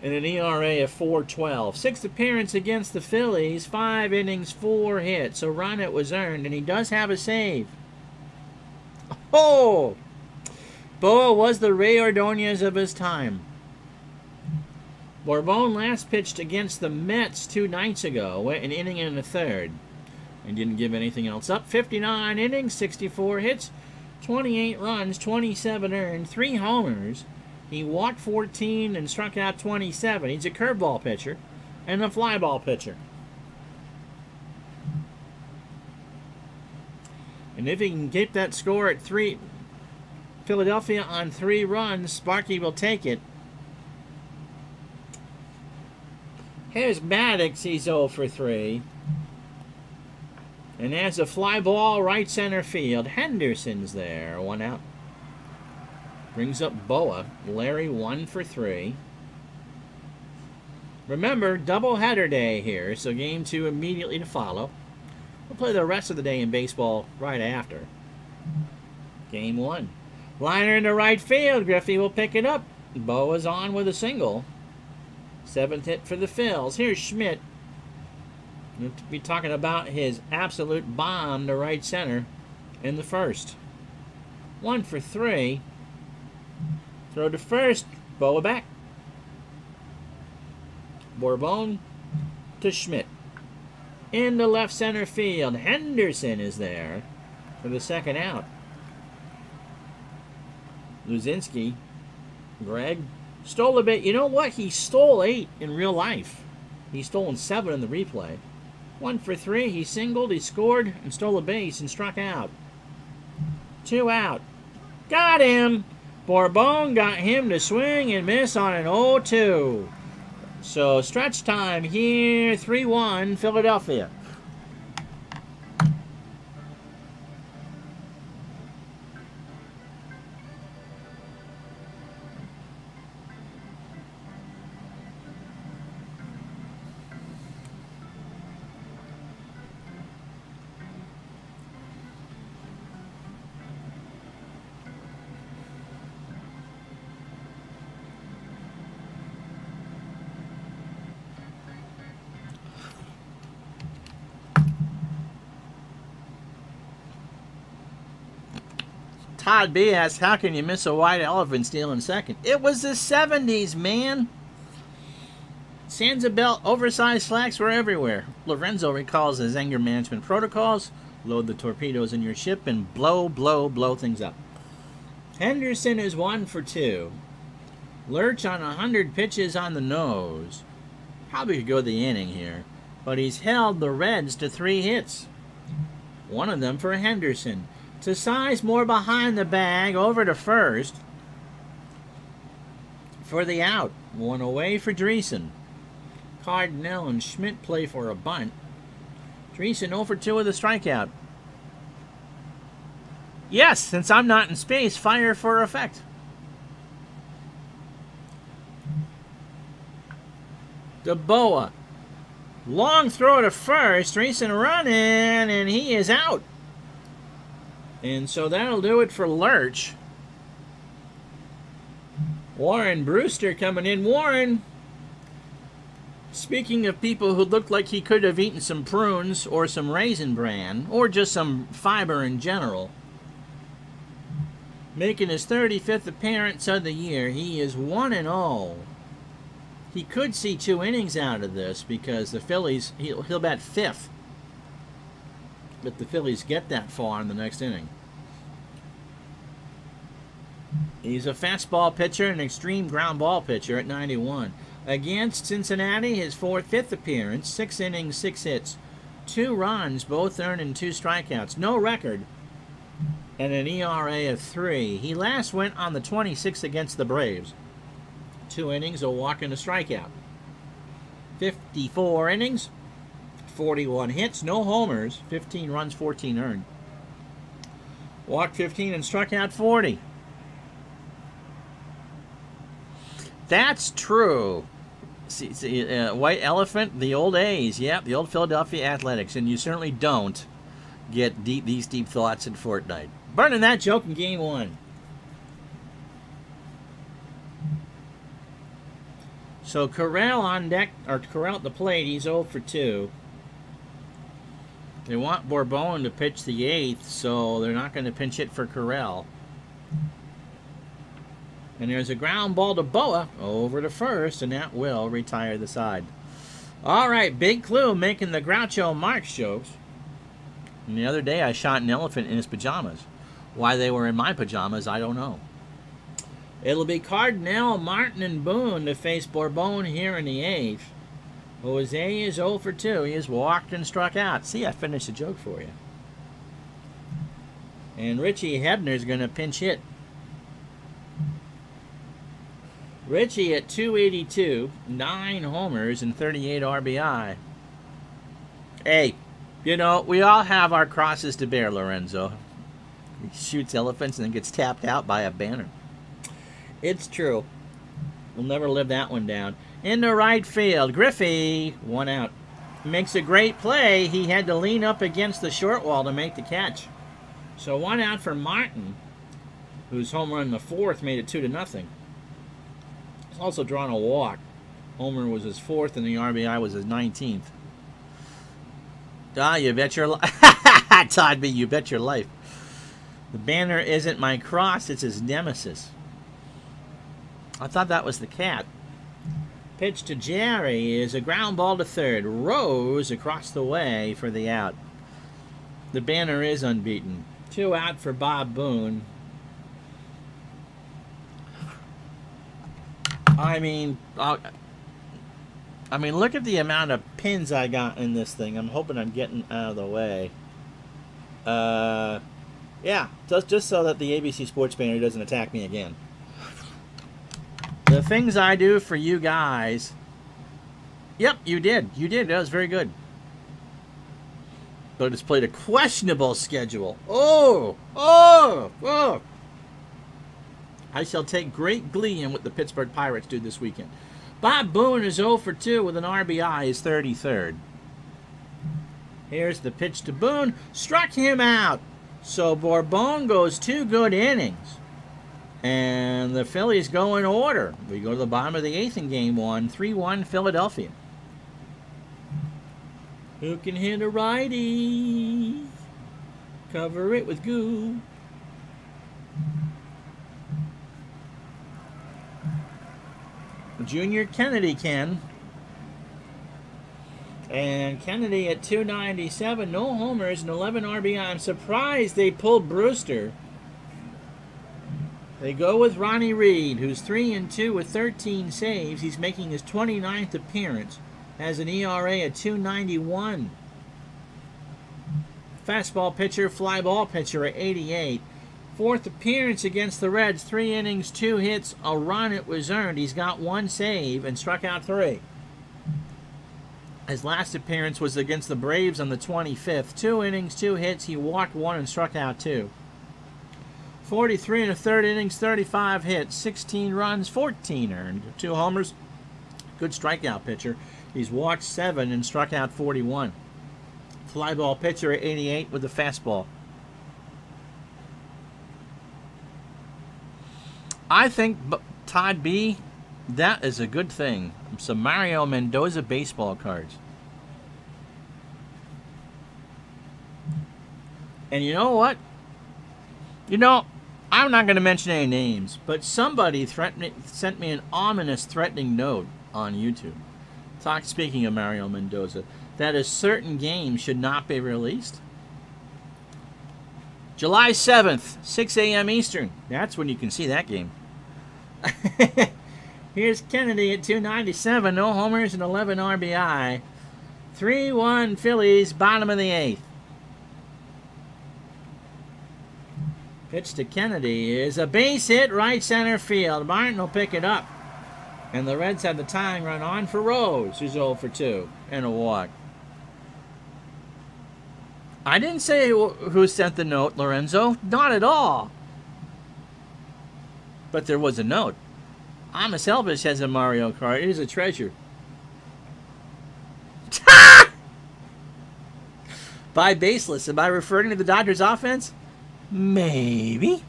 And an ERA of 4.12. 6th appearance against the Phillies, 5 innings, 4 hits. So run it was earned, and he does have a save. Oh! Boa was the Ray Ordonez of his time. Borbon last pitched against the Mets 2 nights ago, an inning and a third, and didn't give anything else up. 59 innings, 64 hits, 28 runs, 27 earned, 3 homers. He walked 14 and struck out 27. He's a curveball pitcher and a fly ball pitcher. And if he can keep that score at 3... Philadelphia on 3 runs, Sparky will take it. Here's Maddox, he's 0 for 3. And there's a fly ball right center field. Henderson's there, 1 out. Brings up Boa. Larry 1 for 3. Remember, doubleheader day here, so game 2 immediately to follow. We'll play the rest of the day in baseball right after. Game 1. Liner in the right field. Griffey will pick it up. Boa's on with a single. 7th hit for the Phils. Here's Schmidt. We'll be talking about his absolute bomb to right center in the 1st. 1 for 3. Throw to first. Boa back. Borbon to Schmidt. In the left center field. Henderson is there for the 2nd out. Luzinski, Greg, stole a bit. You know what? He stole 8 in real life. He's stolen 7 in the replay. 1 for 3. He singled, he scored, and stole a base and struck out. 2 out. Got him! Borbon got him to swing and miss on an 0-2. So stretch time here, 3-1 Philadelphia. Todd B asks, how can you miss a white elephant stealing 2nd? It was the 70s, man. Sansa belt, oversized slacks were everywhere. Lorenzo recalls his anger management protocols. Load the torpedoes in your ship and blow things up. Henderson is 1 for 2. Lurch on 100 pitches on the nose. Probably could go the inning here. But he's held the Reds to 3 hits. 1 of them for Henderson. To size more behind the bag, over to first for the out. 1 away for Dreesen. Cardinal and Schmidt play for a bunt. Dreesen 0 for 2 with a strikeout. Yes, since I'm not in space, fire for effect. DeBoa. Long throw to first. Racing running, and he is out. And so that'll do it for Lurch. Warren Brewster coming in. Warren, speaking of people who looked like he could have eaten some prunes or some Raisin Bran, or just some fiber in general, making his 35th appearance of the year. He is 1-0. He could see 2 innings out of this because the Phillies, he'll bat 5th. But the Phillies get that far in the next inning. He's a fastball pitcher, an extreme ground ball pitcher at 91. Against Cincinnati, his 5th appearance, 6 innings, 6 hits, 2 runs, both earned in 2 strikeouts. No record, and an ERA of 3. He last went on the 26th against the Braves. 2 innings, a walk and a strikeout. 54 innings, 41 hits, no homers, 15 runs, 14 earned. Walked 15 and struck out 40. That's true. See, White Elephant, the old A's, yep, the old Philadelphia Athletics, and you certainly don't get these deep thoughts in Fortnite. Burning that joke in Game 1. So Corral on deck, or Corral at the plate, he's 0 for 2. They want Bourbon to pitch the 8th, so they're not going to pinch hit for Corral. And there's a ground ball to Boa over to first, and that will retire the side. All right, Big Clue making the Groucho Marx jokes. And the other day I shot an elephant in his pajamas. Why they were in my pajamas, I don't know. It'll be Cardinal, Martin, and Boone to face Bourbon here in the 8th. Jose is 0 for 2. He has walked and struck out. See, I finished the joke for you. And Richie Hebner's going to pinch hit. Richie at 282, 9 homers and 38 RBI. Hey, you know, we all have our crosses to bear, Lorenzo. He shoots elephants and then gets tapped out by a banner. It's true. We'll never live that one down. Into right field, Griffey, 1 out. Makes a great play. He had to lean up against the short wall to make the catch. So 1 out for Martin, whose home run in the 4th made it 2-0. He's also drawn a walk. Homer was his 4th and the RBI was his 19th. Ah, you bet your life. Todd B, you bet your life. The banner isn't my cross, it's his nemesis. I thought that was the cat. Pitch to Jerry is a ground ball to third. Rose across the way for the out. The banner is unbeaten. 2 out for Bob Boone. I mean, look at the amount of pins I got in this thing. I'm hoping I'm getting out of the way. Yeah, just so that the ABC Sports banner doesn't attack me again. The things I do for you guys. Yep, you did. You did. That was very good. But it's played a questionable schedule. Oh! I shall take great glee in what the Pittsburgh Pirates do this weekend. Bob Boone is 0 for 2 with an RBI, his 33rd. Here's the pitch to Boone. Struck him out. So Bourbon goes 2 good innings. And the Phillies go in order. We go to the bottom of the 8th in Game 1. 3-1 Philadelphia. Who can hit a righty? Cover it with goo. Junior Kennedy can. And Kennedy at 297. No homers and 11 RBI. I'm surprised they pulled Brewster. They go with Ronnie Reed, who's 3-2 with 13 saves. He's making his 29th appearance. Has an ERA at 2.91. Fastball pitcher, fly ball pitcher at 88. 4th appearance against the Reds. 3 innings, 2 hits, a run. It was earned. He's got 1 save and struck out 3. His last appearance was against the Braves on the 25th. 2 innings, 2 hits. He walked 1 and struck out 2. 43 1/3 innings, 35 hits, 16 runs, 14 earned, 2 homers. Good strikeout pitcher. He's walked 7 and struck out 41. Fly ball pitcher at 88 with a fastball. I think, Todd B., that is a good thing. Some Mario Mendoza baseball cards. And you know what? You know, I'm not going to mention any names, but somebody sent me an ominous threatening note on YouTube. Speaking of Mario Mendoza, that a certain game should not be released. July 7th, 6 a.m. Eastern. That's when you can see that game. Here's Kennedy at 297, no homers and 11 RBI. 3-1 Phillies, bottom of the 8th. Pitch to Kennedy is a base hit, right center field. Martin will pick it up. And the Reds have the tying run on for Rose, who's 0 for 2 and a walk. I didn't say who sent the note, Lorenzo. Not at all. But there was a note. Amos Elvis has a Mario Kart. It is a treasure. By baseless, am I referring to the Dodgers offense? Maybe.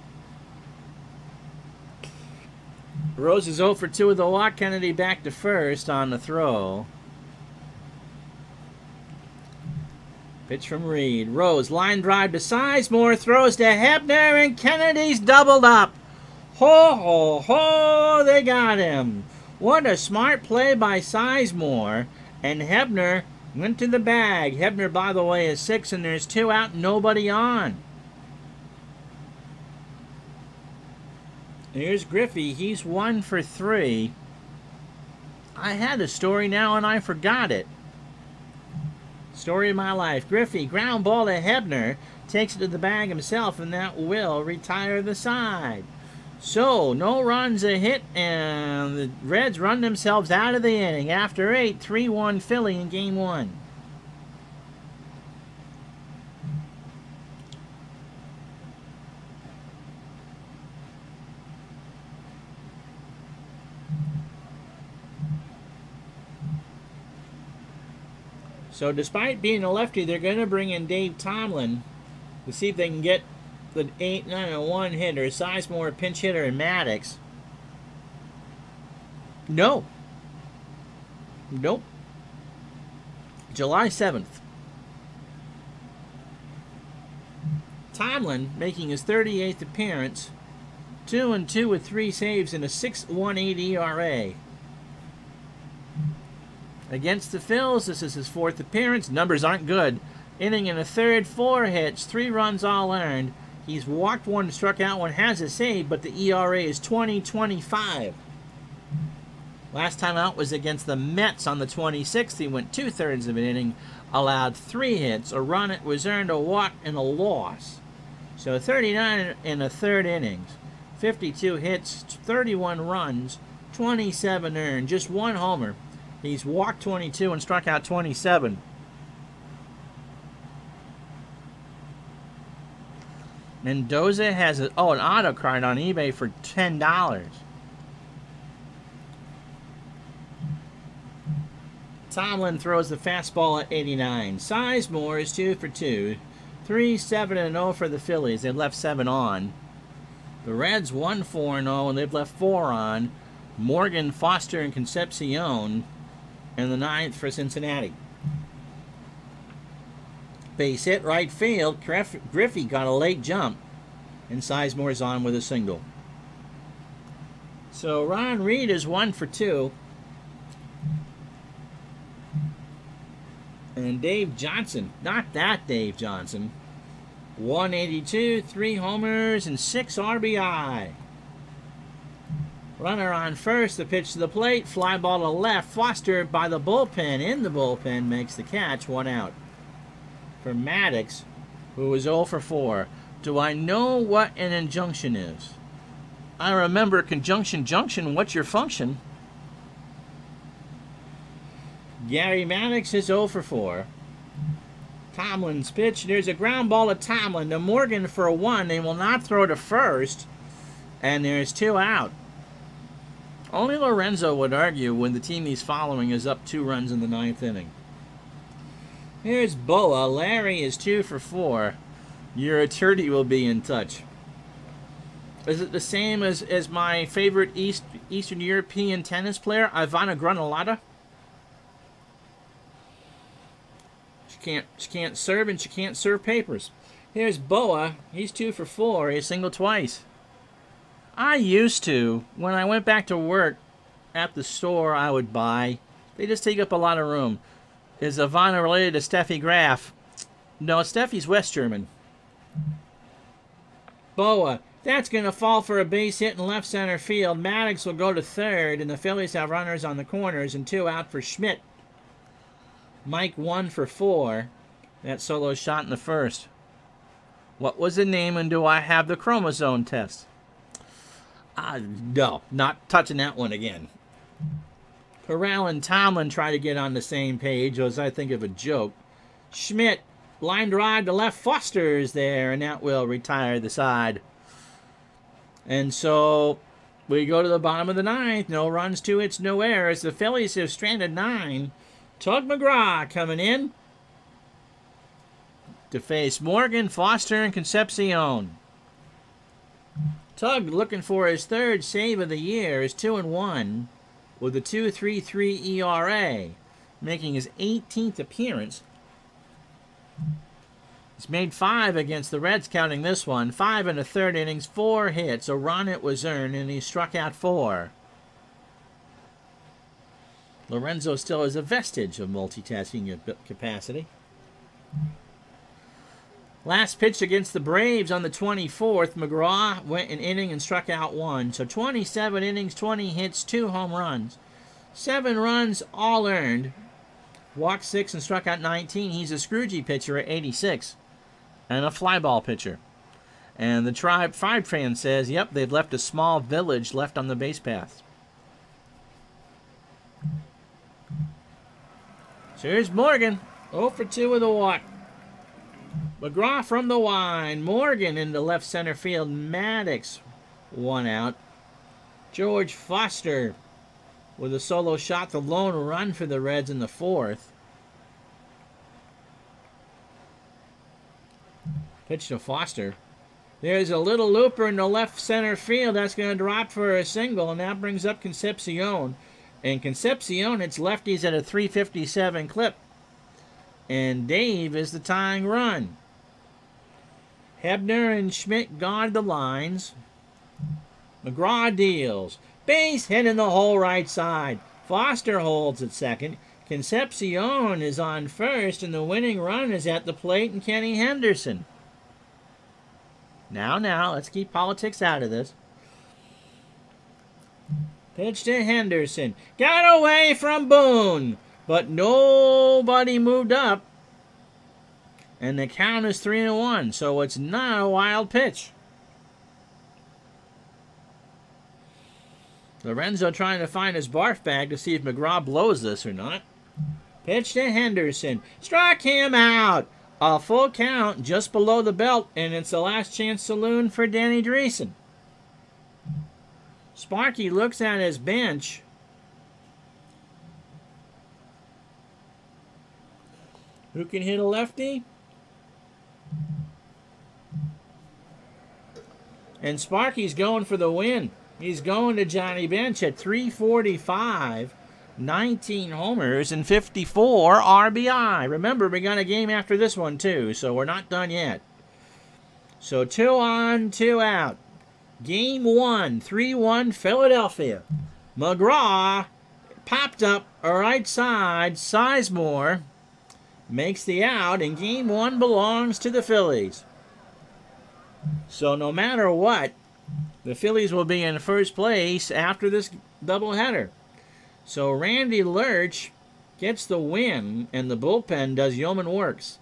Rose is 0 for 2 with a walk. Kennedy back to first on the throw. Pitch from Reed. Rose, line drive to Sizemore. Throws to Hebner, and Kennedy's doubled up. Ho, ho, ho, they got him. What a smart play by Sizemore. And Hebner went to the bag. Hebner, by the way, is 6, and there's 2 out, nobody on. Here's Griffey. He's 1 for 3. I had a story now, and I forgot it. Story of my life. Griffey, ground ball to Hebner. Takes it to the bag himself, and that will retire the side. So, no runs, a hit, and the Reds run themselves out of the inning. After 8, 3-1 Philly in Game 1. So, despite being a lefty, they're going to bring in Dave Tomlin to see if they can get the 8-9-1 hitter, Sizemore, pinch hitter, and Maddox. No. Nope. July 7th. Tomlin making his 38th appearance. 2-2 with 3 saves and a 6.18 ERA. Against the Phils, this is his 4th appearance. Numbers aren't good. Inning in a third, 4 hits, 3 runs all earned. He's walked 1, struck out 1, has a save, but the ERA is 20.25. Last time out was against the Mets on the 26th. He went 2/3 of an inning, allowed 3 hits, a run, it was earned, a walk, and a loss. So 39 in the 3rd innings, 52 hits, 31 runs, 27 earned, just 1 homer. He's walked 22 and struck out 27. Mendoza has an auto card on eBay for $10. Tomlin throws the fastball at 89. Sizemore is 2 for 2. 3-7-0 for the Phillies. They've left 7 on. The Reds 1-4-0, and they've left 4 on. Morgan, Foster, and Concepcion in the 9th for Cincinnati. Base hit right field. Griffey got a late jump, and Sizemore's on with a single. So Ron Reed is 1 for 2. And Dave Johnson, not that Dave Johnson, 182, 3 homers, and 6 RBI. Runner on first, the pitch to the plate, fly ball to left. Foster by the bullpen, in the bullpen, makes the catch, 1 out. For Maddox, who was 0 for 4. Do I know what an injunction is? I remember conjunction junction, what's your function? Gary Maddox is 0 for 4. Tomlin's pitch, there's a ground ball to Tomlin. To Morgan for 1, they will not throw to first. And there's 2 out. Only Lorenzo would argue when the team he's following is up 2 runs in the 9th inning. Here's Boa. Larry is 2 for 4. Your attorney will be in touch. Is it the same as my favorite Eastern European tennis player, Ivana Grunwald? She can't serve, and she can't serve papers. Here's Boa. He's 2 for 4. He singled twice. I used to. When I went back to work at the store I would buy, they just take up a lot of room. Is Ivana related to Steffi Graf? No, Steffi's West German. Boa. That's going to fall for a base hit in left center field. Maddox will go to third, and the Phillies have runners on the corners and 2 out for Schmidt. Mike 1 for 4. That solo shot in the first. What was the name, and do I have the chromosome test? No, not touching that one again. Corral and Tomlin try to get on the same page, as I think of a joke. Schmidt, line drive to left. Foster is there, and that will retire the side. And so we go to the bottom of the 9th. No runs, 2 hits, no errors. The Phillies have stranded 9. Tug McGraw coming in to face Morgan, Foster, and Concepcion. Tug looking for his 3rd save of the year is 2-1 with a 2.33 ERA, making his 18th appearance. He's made 5 against the Reds, counting this one. 5 in the 3rd innings, 4 hits. A run it was earned, and he struck out 4. Lorenzo still has a vestige of multitasking capacity. Last pitch against the Braves on the 24th. McGraw went an inning and struck out 1. So 27 innings, 20 hits, 2 home runs. 7 runs, all earned. Walked 6 and struck out 19. He's a Scroogey pitcher at 86. And a fly ball pitcher. And the Tribe fan says, yep, they've left a small village left on the base path. So here's Morgan. 0 for 2 with a walk. McGraw from the line. Morgan into left center field. Maddox 1 out. George Foster with a solo shot. The lone run for the Reds in the 4th. Pitch to Foster. There's a little looper in the left center field. That's going to drop for a single, and that brings up Concepcion. And Concepcion, it's lefties at a 357 clip. And Dave is the tying run. Hebner and Schmidt guard the lines. McGraw deals. Base hit in the whole right side. Foster holds at second. Concepcion is on first, and the winning run is at the plate, and Kenny Henderson. Now, let's keep politics out of this. Pitch to Henderson. Got away from Boone, but nobody moved up. And the count is 3-1, so it's not a wild pitch. Lorenzo trying to find his barf bag to see if McGraw blows this or not. Pitch to Henderson. Struck him out. A full count just below the belt, and it's the last chance saloon for Danny Dreesen. Sparky looks at his bench. Who can hit a lefty? And Sparky's going for the win. He's going to Johnny Bench at 345. 19 homers and 54 RBI. Remember, we got a game after this one, too, so we're not done yet. So 2 on, 2 out. Game 1, 3-1 Philadelphia. McGraw popped up right side. Sizemore makes the out, and Game 1 belongs to the Phillies. So no matter what, the Phillies will be in first place after this doubleheader. So Randy Lurch gets the win, and the bullpen does yeoman works.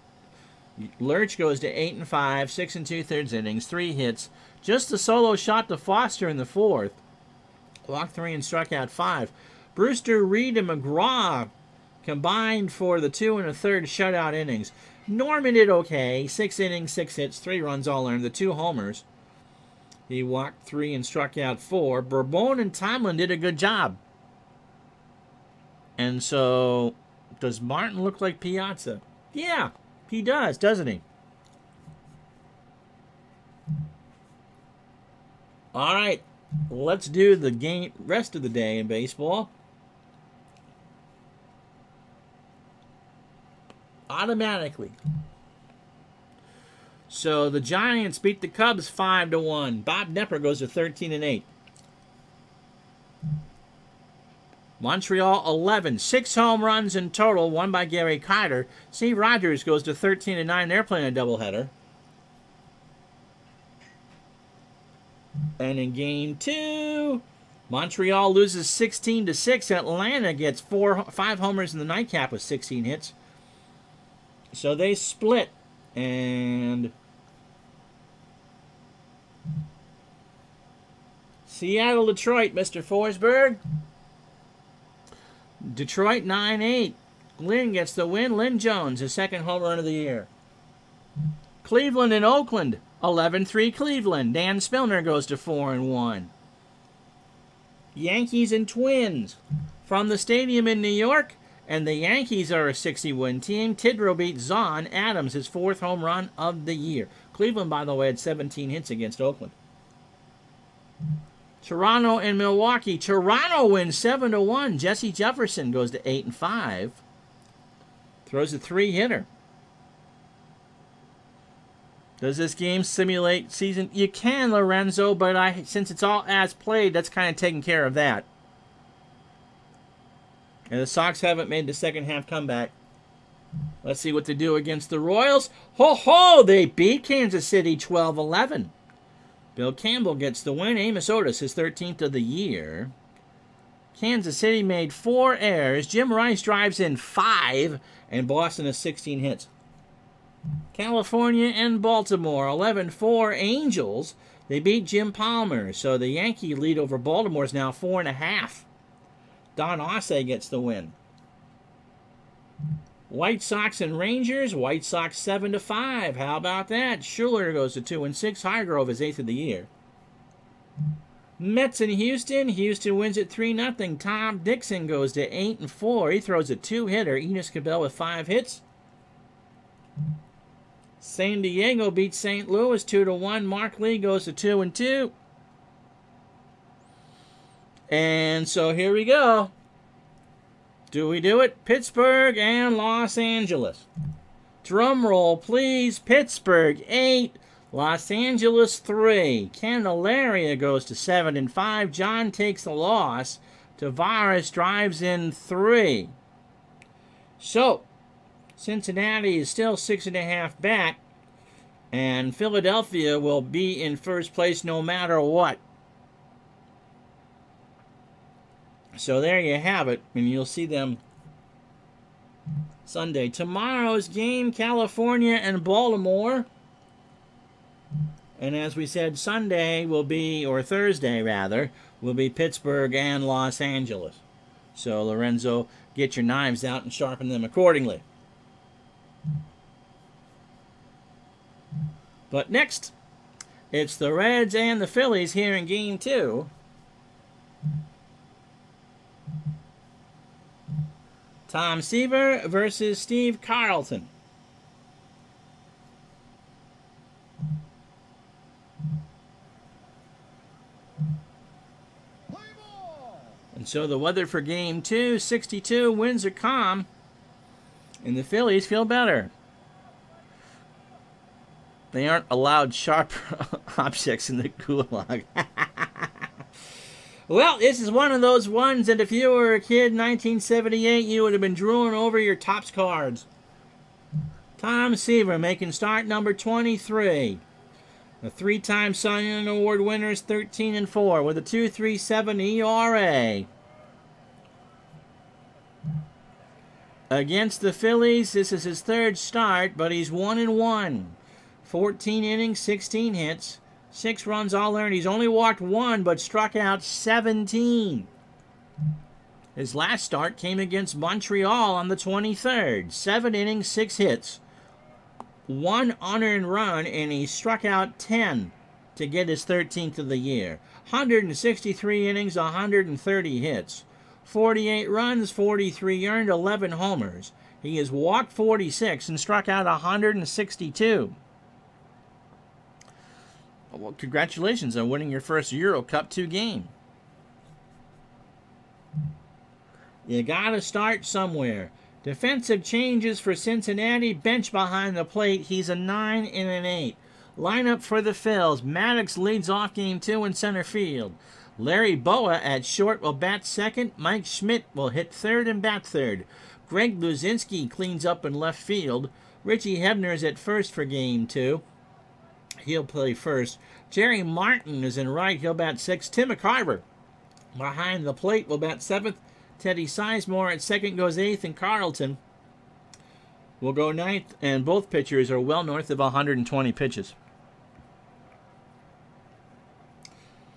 Lurch goes to 8-5, 6 2/3 innings, 3 hits. Just a solo shot to Foster in the 4th. Walked 3 and struck out 5. Brewster, Reed, and McGraw combined for the 2 1/3 shutout innings. Norman did okay. 6 innings, 6 hits, 3 runs all earned, the 2 homers. He walked 3 and struck out 4. Bourbon and Tomlin did a good job. And so, does Martin look like Piazza? Yeah, he does, doesn't he? All right, let's do the rest of the day in baseball. Automatically. So the Giants beat the Cubs 5-1. Bob Knepper goes to 13-8. Montreal 11, 6 home runs in total, one by Gary Kyder. Steve Rogers goes to 13-9. They're playing a doubleheader. And in game 2, Montreal loses 16-6. Atlanta gets 5 homers in the nightcap with 16 hits. So they split. And Seattle, Detroit, Mr. Forsberg. Detroit 9-8. Lynn gets the win. Lynn Jones, his second home run of the year. Cleveland and Oakland, 11-3 Cleveland. Dan Spillner goes to 4-1. Yankees and Twins from the stadium in New York. And the Yankees are a 60-win team. Tidrow beat Zahn Adams, his 4th home run of the year. Cleveland, by the way, had 17 hits against Oakland. Toronto and Milwaukee. Toronto wins 7-1. Jesse Jefferson goes to 8-5. Throws a 3-hitter. Does this game simulate season? You can, Lorenzo, but since it's all as played, that's kind of taking care of that. And the Sox haven't made the second half comeback. Let's see what they do against the Royals. Ho-ho! They beat Kansas City 12-11. Bill Campbell gets the win. Amos Otis, his 13th of the year. Kansas City made 4 errors. Jim Rice drives in 5. And Boston has 16 hits. California and Baltimore, 11-4 Angels. They beat Jim Palmer. So the Yankee lead over Baltimore is now 4.5. Don Osse gets the win. White Sox and Rangers. White Sox 7-5. How about that? Schuler goes to 2-6. Hargrove is 8th of the year. Mets and Houston. Houston wins at 3-0. Tom Dixon goes to 8-4. He throws a 2-hitter. Enos Cabell with 5 hits. San Diego beats St. Louis 2-1. Mark Lee goes to 2-2. And so here we go. Do we do it? Pittsburgh and Los Angeles. Drum roll, please. Pittsburgh 8, Los Angeles 3. Candelaria goes to 7-5. John takes the loss. Tavares drives in 3. So, Cincinnati is still 6.5 back. And Philadelphia will be in first place no matter what. So there you have it, and you'll see them Sunday. Tomorrow's game, California and Baltimore. And as we said, Sunday will be, or Thursday rather, will be Pittsburgh and Los Angeles. So Lorenzo, get your knives out and sharpen them accordingly. But next, it's the Reds and the Phillies here in Game 2. Tom Seaver versus Steve Carlton. And so the weather for Game 2, 62, winds are calm, and the Phillies feel better. They aren't allowed sharp objects in the gulag. Well, this is one of those ones that if you were a kid in 1978, you would have been drooling over your Topps cards. Tom Seaver making start number 23. The 3-time Cy Young Award winner is 13-4 with a 2.37 ERA. Against the Phillies, this is his 3rd start, but he's 1-1. 14 innings, 16 hits. 6 runs all earned. He's only walked 1, but struck out 17. His last start came against Montreal on the 23rd. 7 innings, 6 hits. 1 unearned run, and he struck out 10 to to get his 13th of the year. 163 innings, 130 hits. 48 runs, 43 earned, 11 homers. He has walked 46 and struck out 162. Well, congratulations on winning your first Euro Cup 2 game. You gotta start somewhere. Defensive changes for Cincinnati. Bench behind the plate. He's a 9 and an 8. Lineup for the Phils. Maddox leads off game 2 in center field. Larry Boa at short will bat second. Mike Schmidt will hit third and bat third. Greg Luzinski cleans up in left field. Richie Hebner is at first for game 2. He'll play first. Jerry Martin is in right. He'll bat sixth. Tim McCarver behind the plate will bat seventh. Teddy Sizemore at second goes eighth, and Carlton will go ninth, and both pitchers are well north of 120 pitches.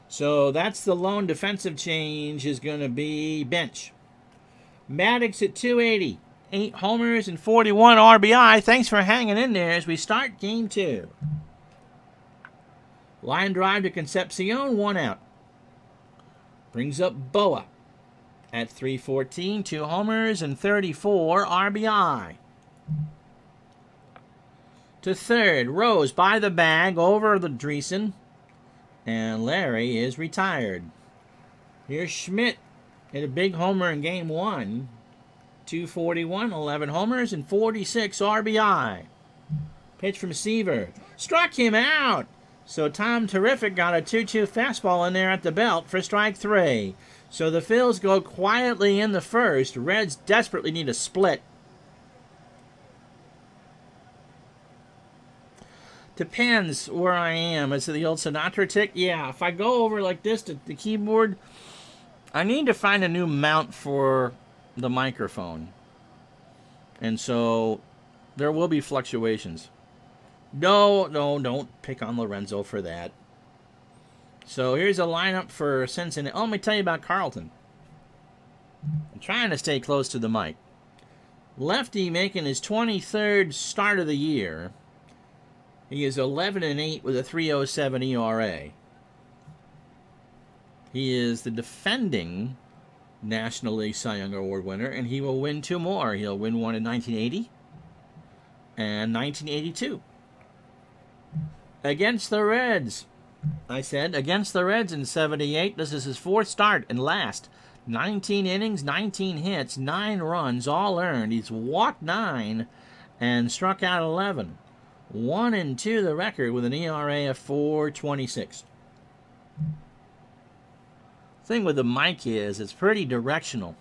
So that's the lone defensive change is going to be bench. Maddox at 280, 8 homers and 41 RBI. Thanks for hanging in there as we start game 2. Line drive to Concepcion, 1 out. Brings up Boa at 314, 2 homers and 34 RBI. To third, Rose by the bag over the Dreesen, and Larry is retired. Here's Schmidt. Hit a big homer in game 1. 241, 11 homers, and 46 RBI. Pitch from Seaver. Struck him out. So Tom Terrific got a 2-2 fastball in there at the belt for strike 3. So the Phils go quietly in the first. Reds desperately need a split. Depends where I am. Is it the old Sinatra tick? Yeah, if I go over like this to the keyboard, I need to find a new mount for the microphone. And so there will be fluctuations. No, don't pick on Lorenzo for that. So here's a lineup for Cincinnati. Oh, let me tell you about Carlton. I'm trying to stay close to the mic. Lefty making his 23rd start of the year. He is 11 and 8 with a 3.07 ERA. He is the defending National League Cy Young Award winner, and he will win 2 more. He'll win one in 1980 and 1982. Against the Reds. I said against the Reds in 78. This is his 4th start and last. 19 innings, 19 hits, 9 runs, all earned. He's walked 9 and struck out 11. 1-2 the record with an ERA of 4.26. Thing with the mic is it's pretty directional.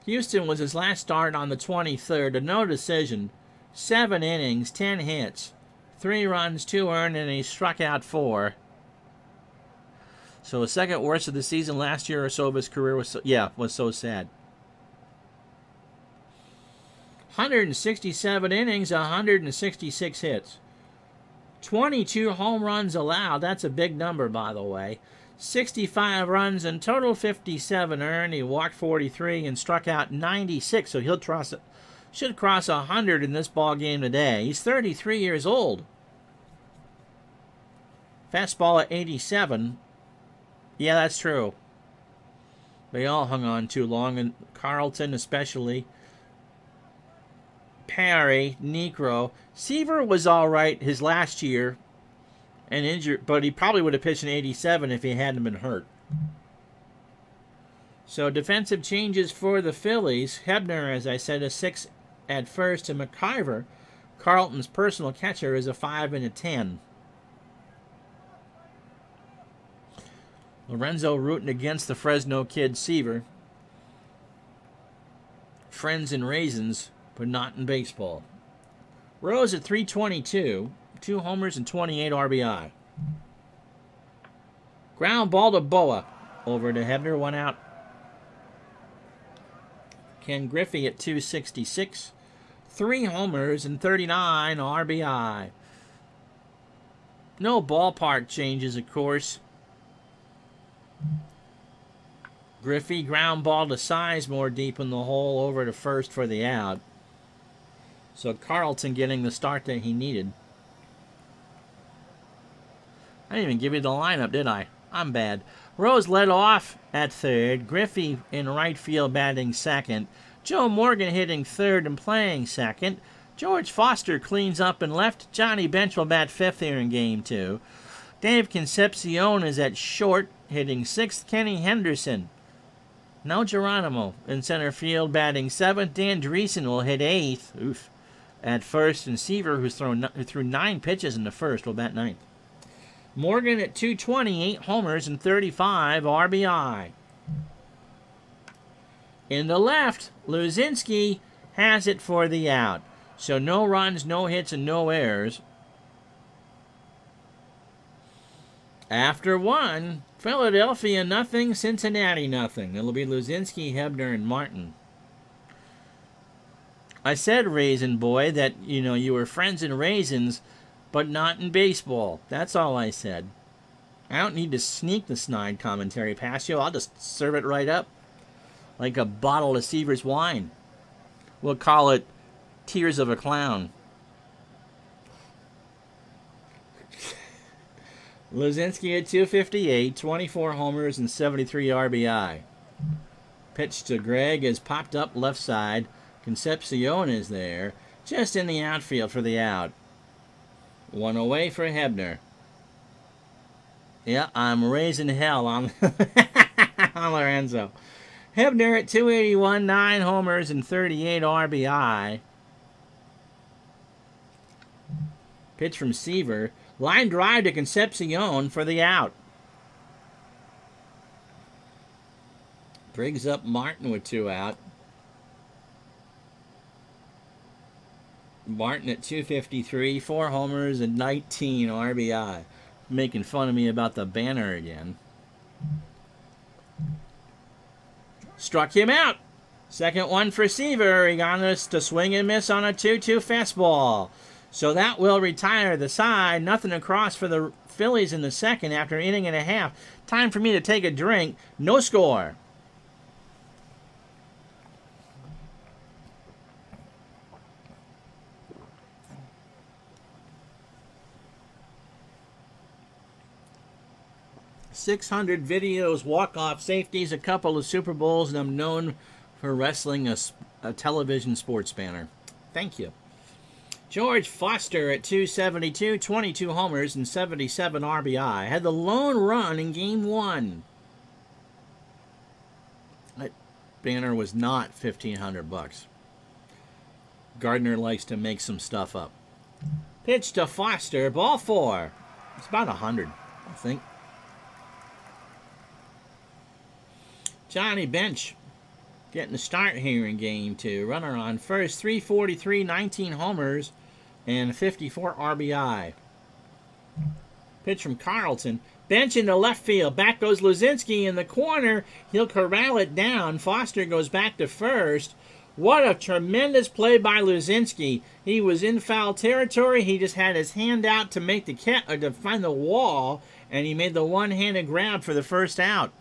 Houston was his last start on the 23rd. A no decision. 7 innings, 10 hits, 3 runs, 2 earned, and he struck out 4. So the second worst of the season last year or so of his career was so sad. 167 innings, 166 hits. 22 home runs allowed. That's a big number, by the way. 65 runs in total, 57 earned. He walked 43 and struck out 96, so he'll should cross 100 in this ball game today. He's 33 years old. Fastball at 87. Yeah, that's true. They all hung on too long, and Carlton especially. Perry, Necro. Seaver was all right his last year and injured, but he probably would have pitched in 87 if he hadn't been hurt. So defensive changes for the Phillies. Hebner, as I said, a 6 at first, and McIver, Carlton's personal catcher, is a 5 and a 10. Lorenzo rooting against the Fresno kid Seaver. Friends and raisins, but not in baseball. Rose at 322, 2 homers and 28 RBI. Ground ball to Boa. Over to Hebner, 1 out. Ken Griffey at 266, 3 homers and 39 RBI. No ballpark changes, of course. Griffey ground ball to Sizemore deep in the hole over to first for the out. So Carlton getting the start that he needed. I didn't even give you the lineup, did I? I'm bad. Rose led off at third. Griffey in right field batting second. Joe Morgan hitting third and playing second. George Foster cleans up in left. Johnny Bench will bat fifth here in Game 2. Dave Concepcion is at short, hitting sixth. Kenny Henderson. No Geronimo in center field, batting seventh. Dan Dreesen will hit eighth. Oof. At first, and Seaver, who threw 9 pitches in the first, will bat ninth. Morgan at 228 homers and 35 RBI. In the left, Luzinski has it for the out. So no runs, no hits, and no errors. After one, Philadelphia nothing, Cincinnati nothing. It'll be Luzinski, Hebner, and Martin. I said, Raisin Boy, that, you were friends in raisins, but not in baseball. That's all I said. I don't need to sneak the snide commentary past you. I'll just serve it right up. Like a bottle of Seaver's wine. We'll call it Tears of a Clown. Luzinski at 258, 24 homers and 73 RBI. Pitch to Greg is popped up left side. Concepcion is there, just in the outfield for the out. One away for Hebner. Yeah, I'm raising hell on, on Lorenzo. Hebner at 281, 9 homers and 38 RBI. Pitch from Seaver. Line drive to Concepcion for the out. Brings up Martin with 2 out. Martin at 253, 4 homers and 19 RBI. Making fun of me about the banner again. Struck him out. Second one for Seaver. He got us to swing and miss on a 2-2 fastball. So that will retire the side. Nothing across for the Phillies in the second after an inning and a half. Time for me to take a drink. No score. .600 videos, walk-off safeties, a couple of Super Bowls, and I'm known for wrestling a television sports banner. Thank you. George Foster at 272, 22 homers and 77 RBI. Had the lone run in Game 1. That banner was not $1,500. Gardner likes to make some stuff up. Pitch to Foster, ball 4. It's about 100, I think. Johnny Bench getting the start here in Game 2. Runner on first, 343, 19 homers, and 54 RBI. Pitch from Carlton. Bench in the left field. Back goes Luzinski in the corner. He'll corral it down. Foster goes back to first. What a tremendous play by Luzinski. He was in foul territory. He just had his hand out to make the to find the wall, and he made the one-handed grab for the first out.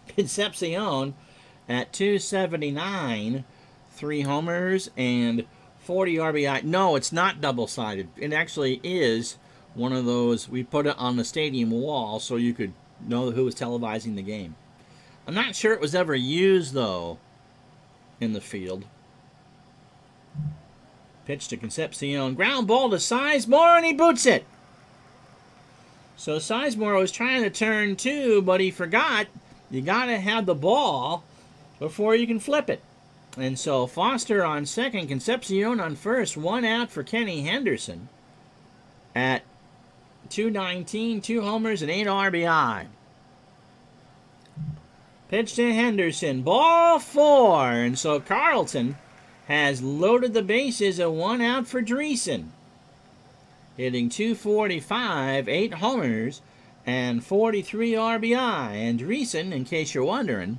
Concepcion at 279, 3 homers and 40 RBI. No, it's not double-sided. It actually is one of those. We put it on the stadium wall so you could know who was televising the game. I'm not sure it was ever used, though, in the field. Pitch to Concepcion. Ground ball to Sizemore, and he boots it. So Sizemore was trying to turn 2, but he forgot. You got to have the ball before you can flip it. And so Foster on second, Concepcion on first, 1 out for Kenny Henderson at 219, 2 homers and 8 RBI. Pitch to Henderson, ball 4. And so Carlton has loaded the bases at 1 out for Dreesen. Hitting 245, 8 homers, and 43 RBI. And Dreesen, in case you're wondering,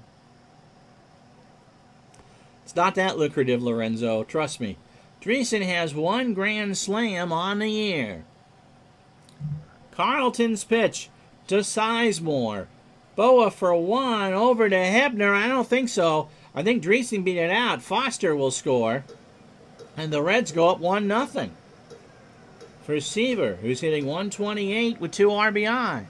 it's not that lucrative, Lorenzo. Trust me. Dreesen has 1 grand slam on the year. Carlton's pitch to Sizemore. Boa for 1 over to Hebner. I don't think so. I think Dreesen beat it out. Foster will score. And the Reds go up 1-0. For for Seaver, who's hitting 128 with 2 RBI.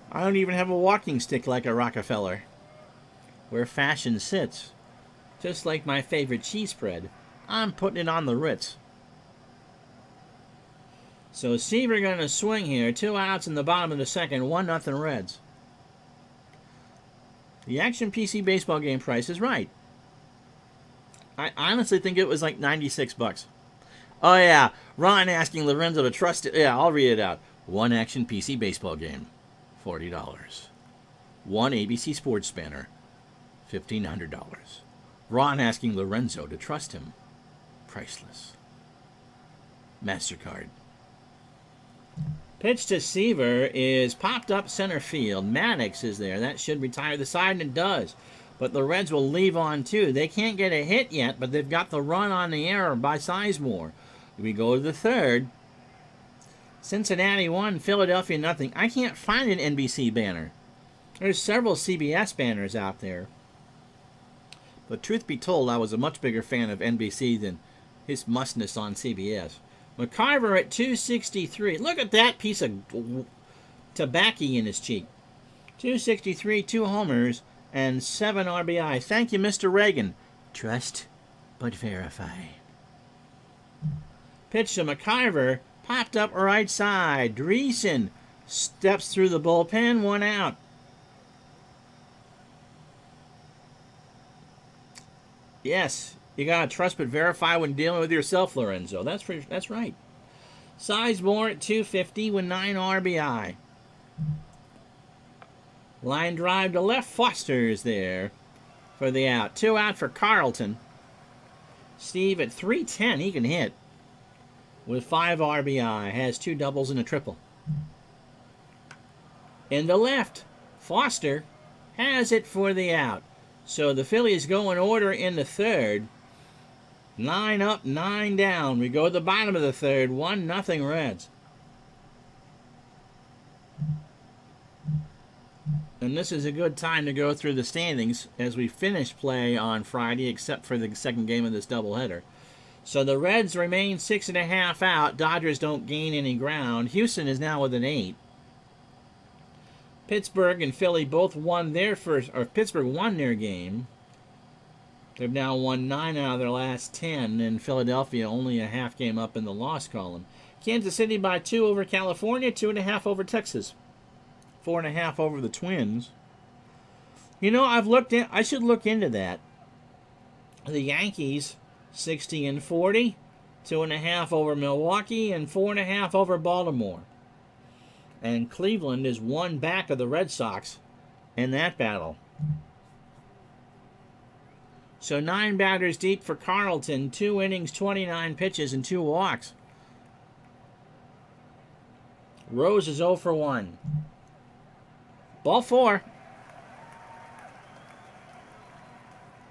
I don't even have a walking stick like a Rockefeller, where fashion sits. Just like my favorite cheese spread, I'm putting it on the Ritz. So Seaver going to swing here. 2 outs in the bottom of the second. 1-0 Reds. The Action PC baseball game price is right. I honestly think it was like $96. Oh yeah, Ron asking Lorenzo to trust it. Yeah, I'll read it out. 1 Action PC baseball game, $40. 1 ABC Sports Banner, $1,500. Ron asking Lorenzo to trust him. Priceless. MasterCard. Pitch to Seaver is popped up center field. Maddox is there. That should retire the side, and it does. But the Reds will leave on 2. They can't get a hit yet, but they've got the run on the error by Sizemore. We go to the third. Cincinnati 1, Philadelphia nothing. I can't find an NBC banner. There's several CBS banners out there. But truth be told, I was a much bigger fan of NBC than his mustness on CBS. McCarver at 263. Look at that piece of tobacco in his cheek. 263, 2 homers, and 7 RBI. Thank you, Mr. Reagan. Trust, but verify. Pitch to McCarver. Popped up right side. Dreesen steps through the bullpen. 1 out. Yes, you gotta trust but verify when dealing with yourself, Lorenzo. That's right. Sizemore at 250 with 9 RBI. Line drive to left. Foster is there for the out. 2 out for Carlton. Steve at 310. He can hit with 5 RBI. Has 2 doubles and a triple. In the left, Foster has it for the out. So the Phillies go in order in the third. 9 up, 9 down. We go to the bottom of the third. 1-0 Reds. And this is a good time to go through the standings as we finish play on Friday, except for the second game of this doubleheader. So the Reds remain 6.5 out. Dodgers don't gain any ground. Houston is now with an 8. Pittsburgh and Philly both won their first, or Pittsburgh won their game. They've now won 9 out of their last 10, and Philadelphia only a half game up in the loss column. Kansas City by 2 over California, 2.5 over Texas, 4.5 over the Twins. You know, I should look into that. The Yankees, 60-40, 2.5 over Milwaukee, and 4.5 over Baltimore. And Cleveland is 1 back of the Red Sox in that battle. So 9 batters deep for Carlton. 2 innings, 29 pitches, and 2 walks. Rose is 0 for 1. Ball 4.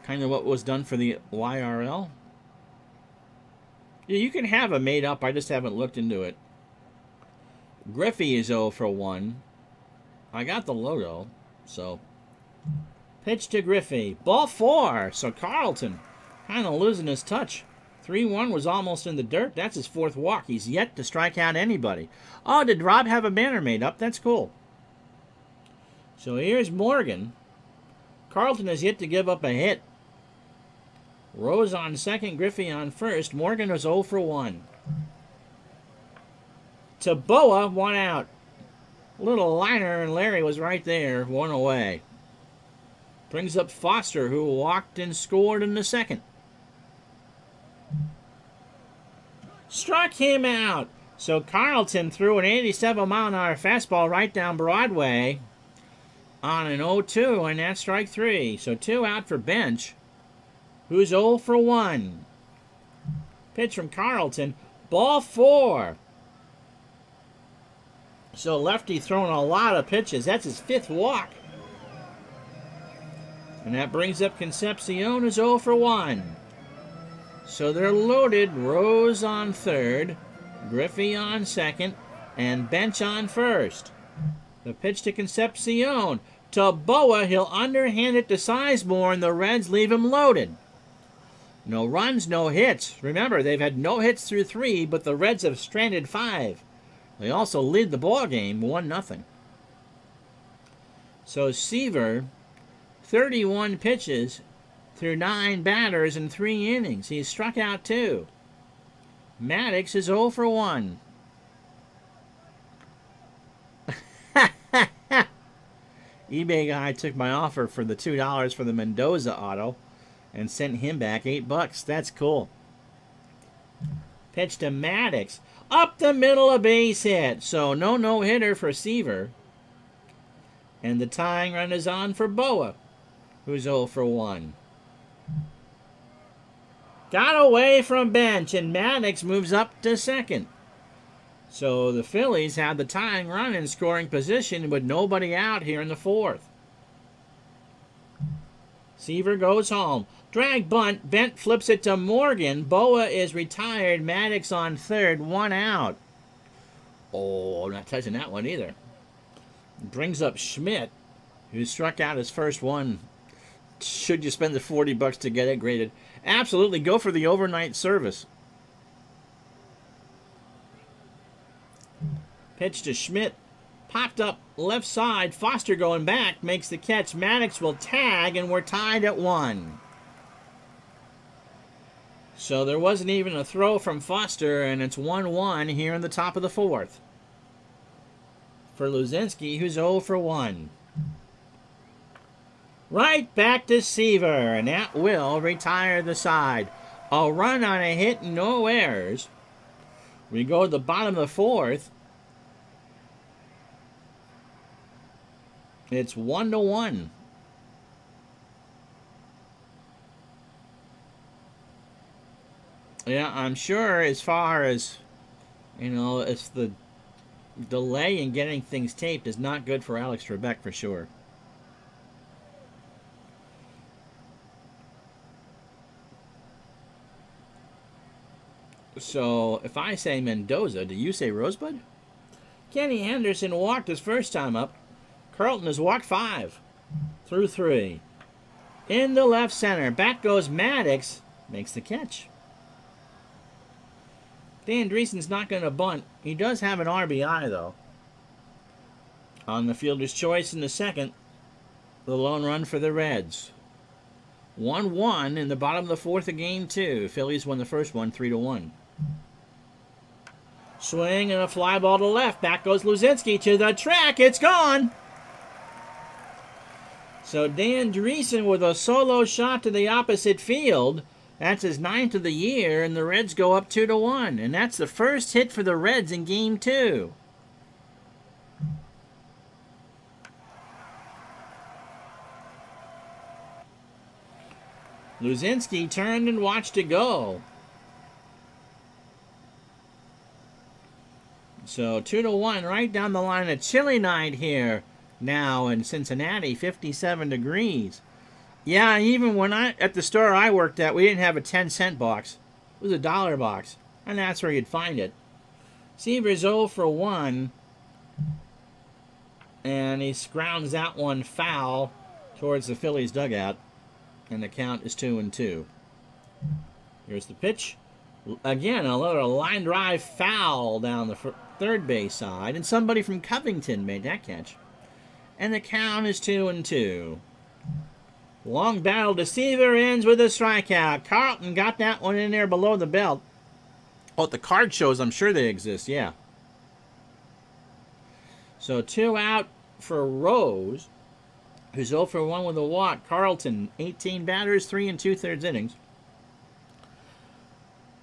Kind of what was done for the YRL. Yeah, you can have a made up. I just haven't looked into it. Griffey is 0 for 1. I got the logo, so. Pitch to Griffey. Ball 4. So Carlton kind of losing his touch. 3-1 was almost in the dirt. That's his 4th walk. He's yet to strike out anybody. Oh, did Rob have a banner made up? That's cool. So here's Morgan. Carlton has yet to give up a hit. Rose on second, Griffey on first. Morgan was 0 for 1. To Boa, 1 out. Little liner, and Larry was right there, 1 away. Brings up Foster, who walked and scored in the second. Struck him out. So Carlton threw an 87-mile-an-hour fastball right down Broadway on an 0-2, and that's strike 3. So 2 out for Bench, who's 0 for 1. Pitch from Carlton. Ball 4. So lefty throwing a lot of pitches. That's his 5th walk. And that brings up Concepcion, who's 0 for 1. So they're loaded. Rose on third, Griffey on second, and Bench on first. The pitch to Concepcion. To Boa, he'll underhand it to Sizemore, and the Reds leave him loaded. No runs, no hits. Remember, they've had no hits through 3, but the Reds have stranded 5. They also lead the ball game 1-0. So Seaver, 31 pitches through 9 batters in 3 innings. He's struck out 2. Maddox is 0 for 1. eBay guy took my offer for the $2 for the Mendoza auto and sent him back $8. That's cool. Pitch to Maddox. Up the middle, a base hit. So no-hitter for Seaver. And the tying run is on for Boa, who's 0 for 1. Got away from bench, and Maddox moves up to second. So the Phillies have the tying run in scoring position with nobody out here in the 4th. Seaver goes home. Drag bunt. Bent flips it to Morgan. Boa is retired. Maddox on third. 1 out. Oh, not touching that one either. Brings up Schmidt, who struck out his first one. Should you spend the $40 to get it graded? Absolutely. Go for the overnight service. Pitch to Schmidt. Popped up left side. Foster going back. Makes the catch. Maddox will tag, and we're tied at 1. So there wasn't even a throw from Foster, and it's 1-1 here in the top of the 4th. For Luzinski, who's 0 for 1. Right back to Seaver, and that will retire the side. A run on a hit, no errors. We go to the bottom of the 4th. It's 1-1. Yeah, I'm sure as far as, it's the delay in getting things taped is not good for Alex Trebek for sure. So, if I say Mendoza, do you say Rosebud? Kenny Henderson walked his first time up. Carlton has walked 5 through 3. In the left center. Back goes Maddox. Makes the catch. Dan Dreesen's not going to bunt. He does have an RBI, though. On the fielder's choice in the second. The lone run for the Reds. 1-1 in the bottom of the 4th of game 2. Phillies won the first one 3-1. Swing and a fly ball to left. Back goes Luzinski to the track. It's gone. So Dan Dreesen with a solo shot to the opposite field. That's his 9th of the year, and the Reds go up 2-1. And that's the first hit for the Reds in game 2. Luzinski turned and watched it go. So 2-1 right down the line. A chilly night here now in Cincinnati, 57 degrees. Yeah, even when at the store I worked at, we didn't have a 10-cent box. It was a $1 box, and that's where you'd find it. Seaver's 0 for 1, and he grounds that one foul towards the Phillies dugout, and the count is 2-2. Here's the pitch. Again, another line drive foul down the third base side, and somebody from Covington made that catch. And the count is 2-2. Long battle to Seaver ends with a strikeout. Carlton got that one in there below the belt. Oh, the card shows, I'm sure they exist, yeah. So 2 out for Rose, who's 0 for 1 with a walk. Carlton, 18 batters, 3 2/3 innings.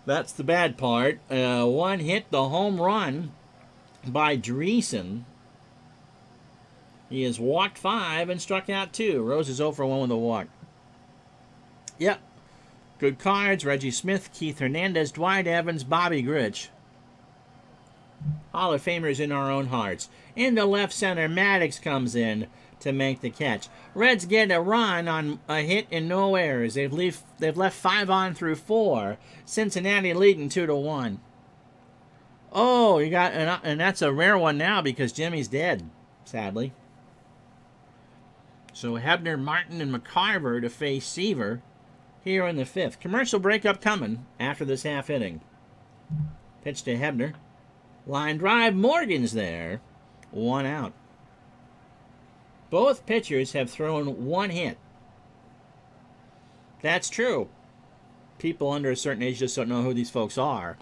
That's the bad part. 1 hit, the home run by Dreesen. He has walked 5 and struck out 2. Rose is 0 for 1 with a walk. Yep. Good cards. Reggie Smith, Keith Hernandez, Dwight Evans, Bobby Grich. Hall of Famers in our own hearts. In the left center, Maddox comes in to make the catch. Reds get a run on a hit and no errors. They've left 5 on through 4. Cincinnati leading 2-1. Oh, you got and that's a rare one now because Jimmy's dead, sadly. So Hebner, Martin, and McCarver to face Seaver. here in the 5th. Commercial breakup coming after this half inning. Pitch to Hebner. Line drive. Morgan's there. 1 out. Both pitchers have thrown 1 hit. That's true. People under a certain age just don't know who these folks are.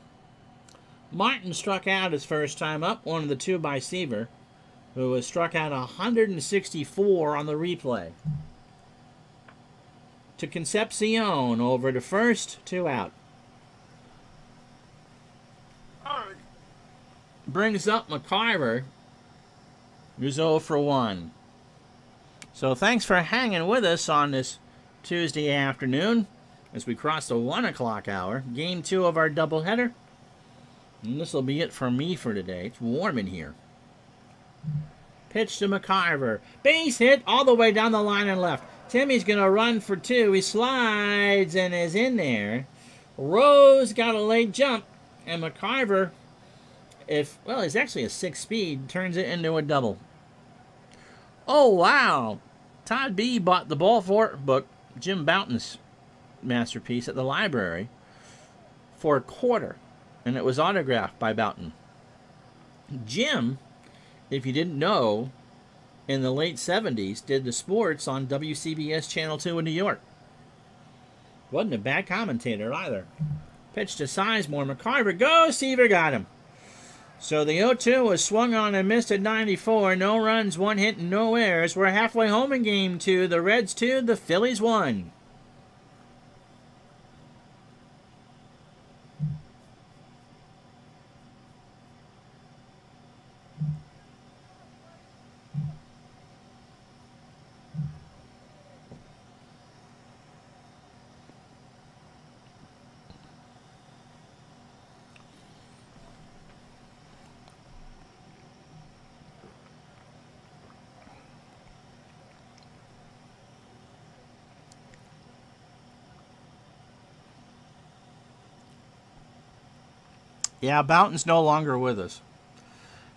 Martin struck out his first time up, one of the 2 by Seaver, who was struck out 164 on the replay. To Concepcion, over to first, 2 out. Brings up McCarver, who's 0 for 1. So thanks for hanging with us on this Tuesday afternoon as we cross the 1 o'clock hour. Game 2 of our doubleheader. And this will be it for me for today. It's warm in here. Pitch to McCarver. Base hit all the way down the line and left. Timmy's going to run for 2. He slides and is in there. Rose got a late jump. And McCarver, he's actually a 6-speed, turns it into a double. Oh, wow. Todd B. bought the Ball Fort book, Jim Bouton's masterpiece, at the library for $0.25. And it was autographed by Bouton. Jim, if you didn't know, in the late 70s, did the sports on WCBS Channel 2 in New York. Wasn't a bad commentator either. Pitch to Sizemore. McCarver goes. Seaver got him. So the 0-2 was swung on and missed at 94. No runs, 1 hit, and no errors. We're halfway home in Game 2. The Reds 2, the Phillies 1. Yeah, Bouton's no longer with us.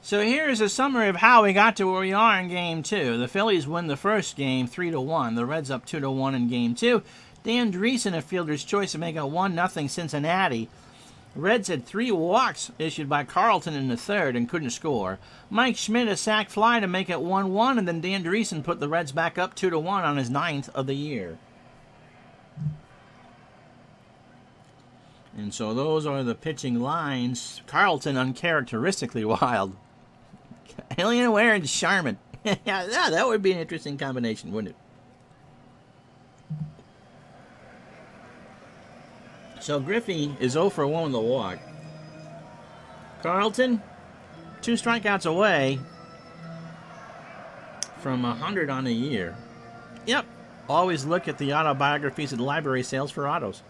So here's a summary of how we got to where we are in Game 2. The Phillies win the first game 3-1. The Reds up 2-1 in Game 2. Dan Driessen, a fielder's choice, to make it 1-0 Cincinnati. Reds had 3 walks issued by Carlton in the 3rd and couldn't score. Mike Schmidt a sac fly to make it 1-1, and then Dan Driessen put the Reds back up 2-1 on his 9th of the year. And so those are the pitching lines. Carlton uncharacteristically wild. Alienware and Charmin. Yeah, that would be an interesting combination, wouldn't it? So Griffey is 0 for 1 with a walk. Carlton, 2 strikeouts away from 100 on the year. Yep. Always look at the autobiographies at library sales for autos.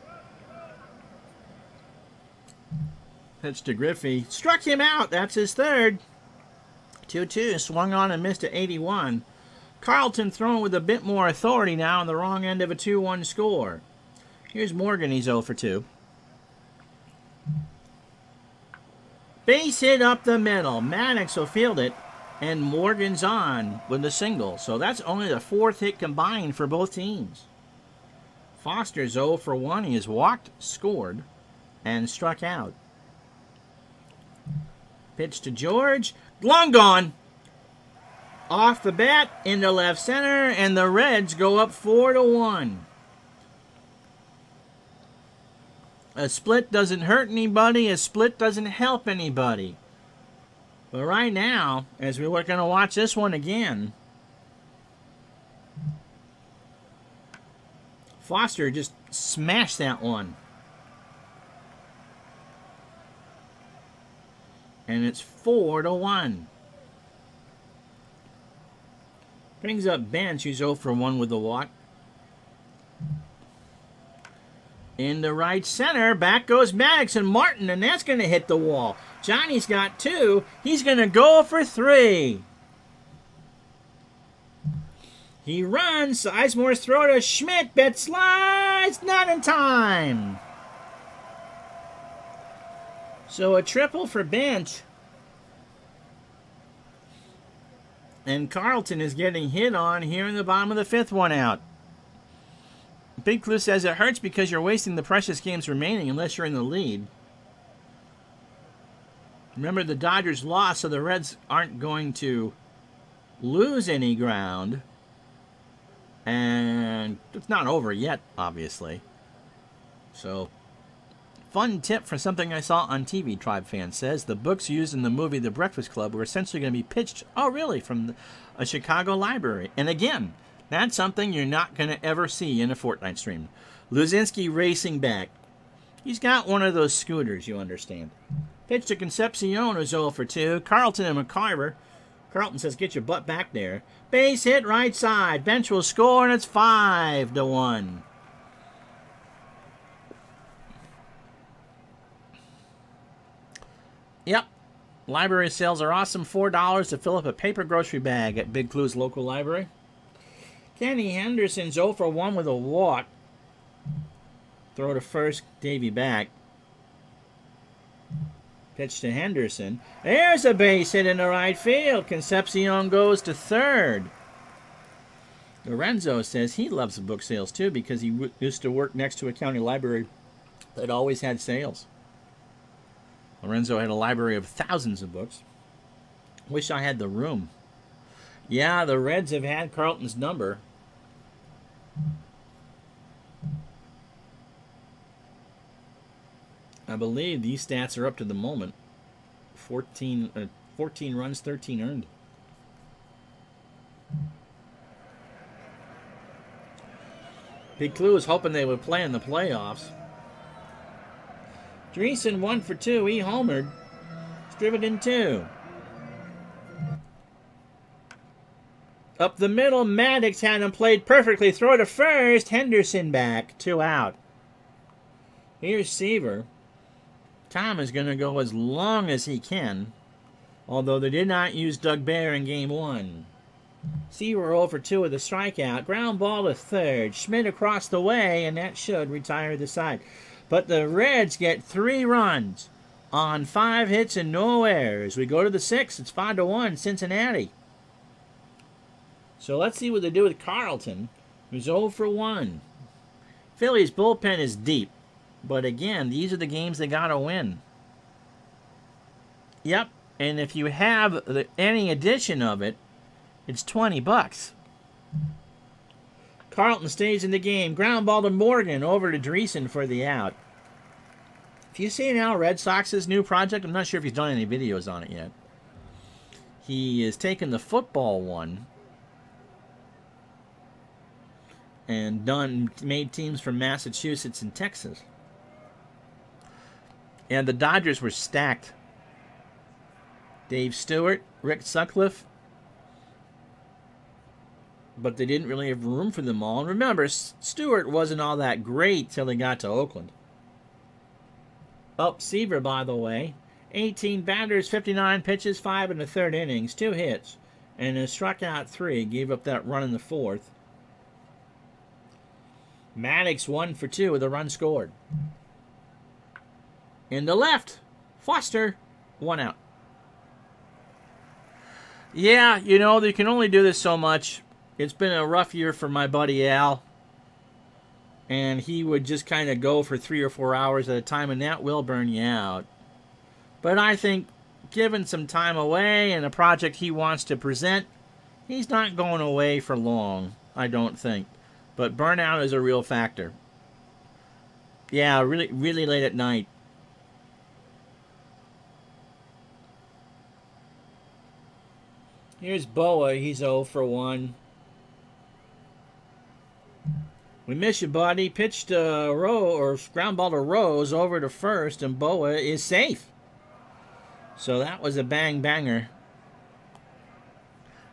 Pitch to Griffey. Struck him out. That's his 3rd. 2-2. Swung on and missed at 81. Carlton throwing with a bit more authority now on the wrong end of a 2-1 score. Here's Morgan. He's 0 for 2. Base hit up the middle. Maddox will field it. And Morgan's on with a single. So that's only the 4th hit combined for both teams. Foster's 0 for 1. He has walked, scored, and struck out. Pitch to George. Long gone. Off the bat into left center, and the Reds go up 4-1. A split doesn't hurt anybody. A split doesn't help anybody. But right now, as we're going to watch this one again, Foster just smashed that one. And it's 4-1. Brings up Bench, who's 0 for 1 with the walk. In the right center, back goes Maddox and Martin, and that's going to hit the wall. Johnny's got 2. He's going to go for 3. He runs. Sizemore's throw to Schmidt. Bet slides. Not in time. So a triple for Bench. And Carlton is getting hit on here in the bottom of the 5th one out. Big Clue says it hurts because you're wasting the precious games remaining unless you're in the lead. Remember, the Dodgers lost, so the Reds aren't going to lose any ground. And it's not over yet, obviously. So, fun tip for something I saw on TV, Tribe Fan says. The books used in the movie The Breakfast Club were essentially going to be pitched, oh really, from a Chicago library. And again, that's something you're not going to ever see in a Fortnite stream. Luzinski racing back. He's got one of those scooters, you understand. Pitch to Concepcion, who's 0 for 2. Carlton and McCarver. Carlton says, get your butt back there. Base hit right side. Bench will score, and it's 5-1. Yep. Library sales are awesome. $4 to fill up a paper grocery bag at Big Clue's local library. Kenny Henderson's 0 for 1 with a walk. Throw to first, Davey back. Pitch to Henderson. There's a base hit in the right field. Concepcion goes to third. Lorenzo says he loves the book sales too because he used to work next to a county library that always had sales. Lorenzo had a library of thousands of books. Wish I had the room. Yeah, the Reds have had Carlton's number. I believe these stats are up to the moment. 14 runs, 13 earned. Big Clue was hoping they would play in the playoffs. Dreesen 1 for 2. He homered. He's driven in 2. Up the middle, Maddox had him played perfectly. Throw to first. Henderson back. 2 out. Here's Seaver. Tom is going to go as long as he can, although they did not use Doug Bear in Game 1. Seaver 0 for 2 with a strikeout. Ground ball to third. Schmidt across the way, and that should retire the side. But the Reds get 3 runs on 5 hits and no errors. We go to the 6th. It's 5-1 Cincinnati. So let's see what they do with Carlton, who's 0 for 1. Phillies' bullpen is deep. But again, these are the games they got to win. Yep, and if you have any edition of it, it's $20. Carlton stays in the game. Ground ball to Morgan, over to Dreesen for the out. If you see now Red Sox's new project, I'm not sure if he's done any videos on it yet. He has taken the football one and made teams from Massachusetts and Texas. And the Dodgers were stacked. Dave Stewart, Rick Sutcliffe. But they didn't really have room for them all. And remember, Stewart wasn't all that great till they got to Oakland. Seaver, by the way. 18 batters, 59 pitches, 5 in the 3rd innings, 2 hits. And has struck out 3, gave up that run in the 4th. Maddox 1 for 2 with a run scored. In the left, Foster, 1 out. Yeah, you know, they can only do this so much. It's been a rough year for my buddy Al. And he would just kind of go for 3 or 4 hours at a time, and that will burn you out. But I think, given some time away and a project he wants to present, he's not going away for long, I don't think. But burnout is a real factor. Yeah, really, really late at night. Here's Boa. He's 0 for 1. We miss you, buddy. Pitched ground ball to Rose over to first, and Boa is safe. So that was a bang-banger.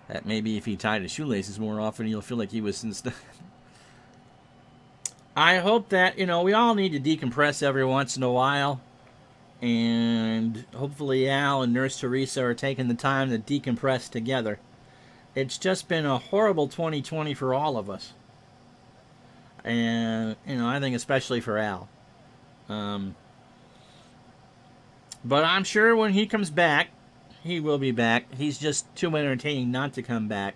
That maybe if he tied his shoelaces more often, he'll feel like he was instead. I hope that, you know, we all need to decompress every once in a while. And hopefully Al and Nurse Teresa are taking the time to decompress together. It's just been a horrible 2020 for all of us. And, you know, I think especially for Al. But I'm sure when he comes back, he will be back. He's just too entertaining not to come back.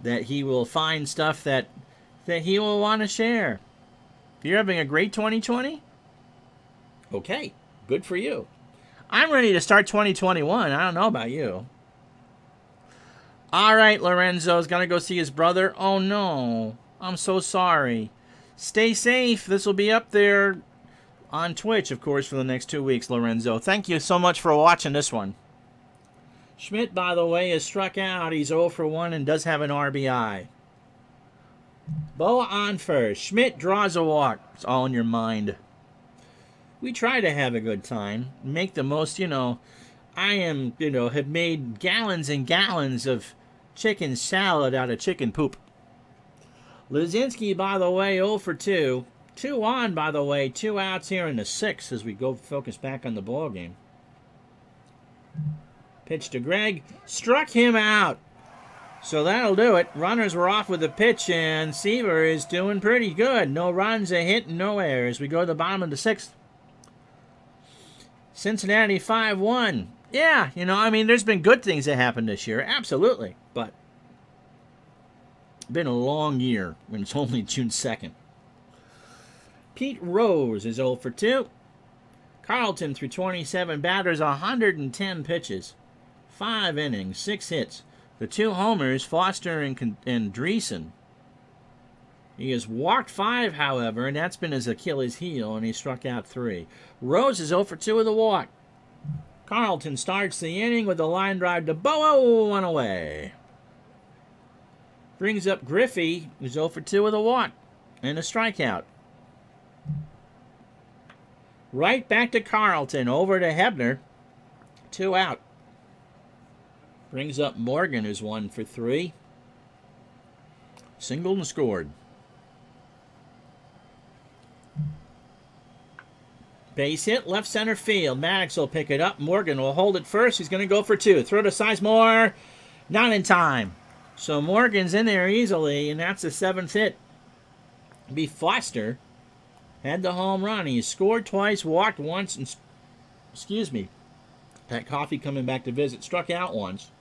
That he will find stuff that he will want to share. You're having a great 2020? Okay, good for you. I'm ready to start 2021. I don't know about you. All right, Lorenzo's going to go see his brother. Oh, no. I'm so sorry. Stay safe. This will be up there on Twitch, of course, for the next 2 weeks, Lorenzo. Thank you so much for watching this one. Schmidt, by the way, is struck out. He's 0 for 1 and does have an RBI. Boa on first. Schmidt draws a walk. It's all in your mind. We try to have a good time. Make the most, I have made gallons and gallons of chicken salad out of chicken poop. Luzinski, by the way, 0 for 2. 2 on, by the way. 2 outs here in the 6th as we go focus back on the ball game. Pitch to Greg. Struck him out. So that'll do it. Runners were off with the pitch, and Seaver is doing pretty good. No runs, a hit, and no errors. We go to the bottom of the 6th. Cincinnati 5-1. Yeah, there's been good things that happened this year. Absolutely. But been a long year when it's only June 2nd. Pete Rose is 0 for 2. Carlton through 27 batters, 110 pitches. 5 innings, 6 hits. The 2 homers, Foster and Dreesen. He has walked 5, however, and that's been his Achilles heel, and he struck out 3. Rose is 0 for 2 with a walk. Carlton starts the inning with a line drive to Boa, 1 away. Brings up Griffey, who's 0 for 2 with a walk and a strikeout. Right back to Carlton, over to Hebner. 2 out. Brings up Morgan, who's 1 for 3. Singled and scored. Base hit, left center field. Maddox will pick it up. Morgan will hold it first. He's going to go for 2. Throw to Sizemore. Not in time. So Morgan's in there easily, and that's the 7th hit. B. Foster had the home run. He scored twice, walked once, and, Pat Coffey coming back to visit, struck out once.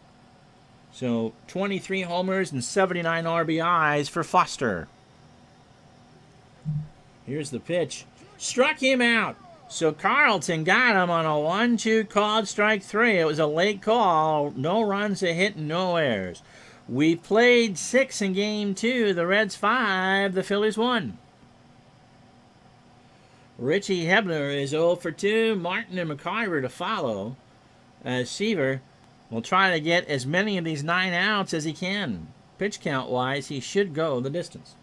So 23 homers and 79 RBIs for Foster. Here's the pitch. Struck him out. So Carlton got him on a 1-2 called strike 3. It was a late call. No runs, a hit, and no errors. We played 6 in game 2. The Reds 5. The Phillies 1. Richie Hebner is 0 for 2. Martin and McIver to follow. Seaver will try to get as many of these 9 outs as he can. Pitch count-wise, he should go the distance.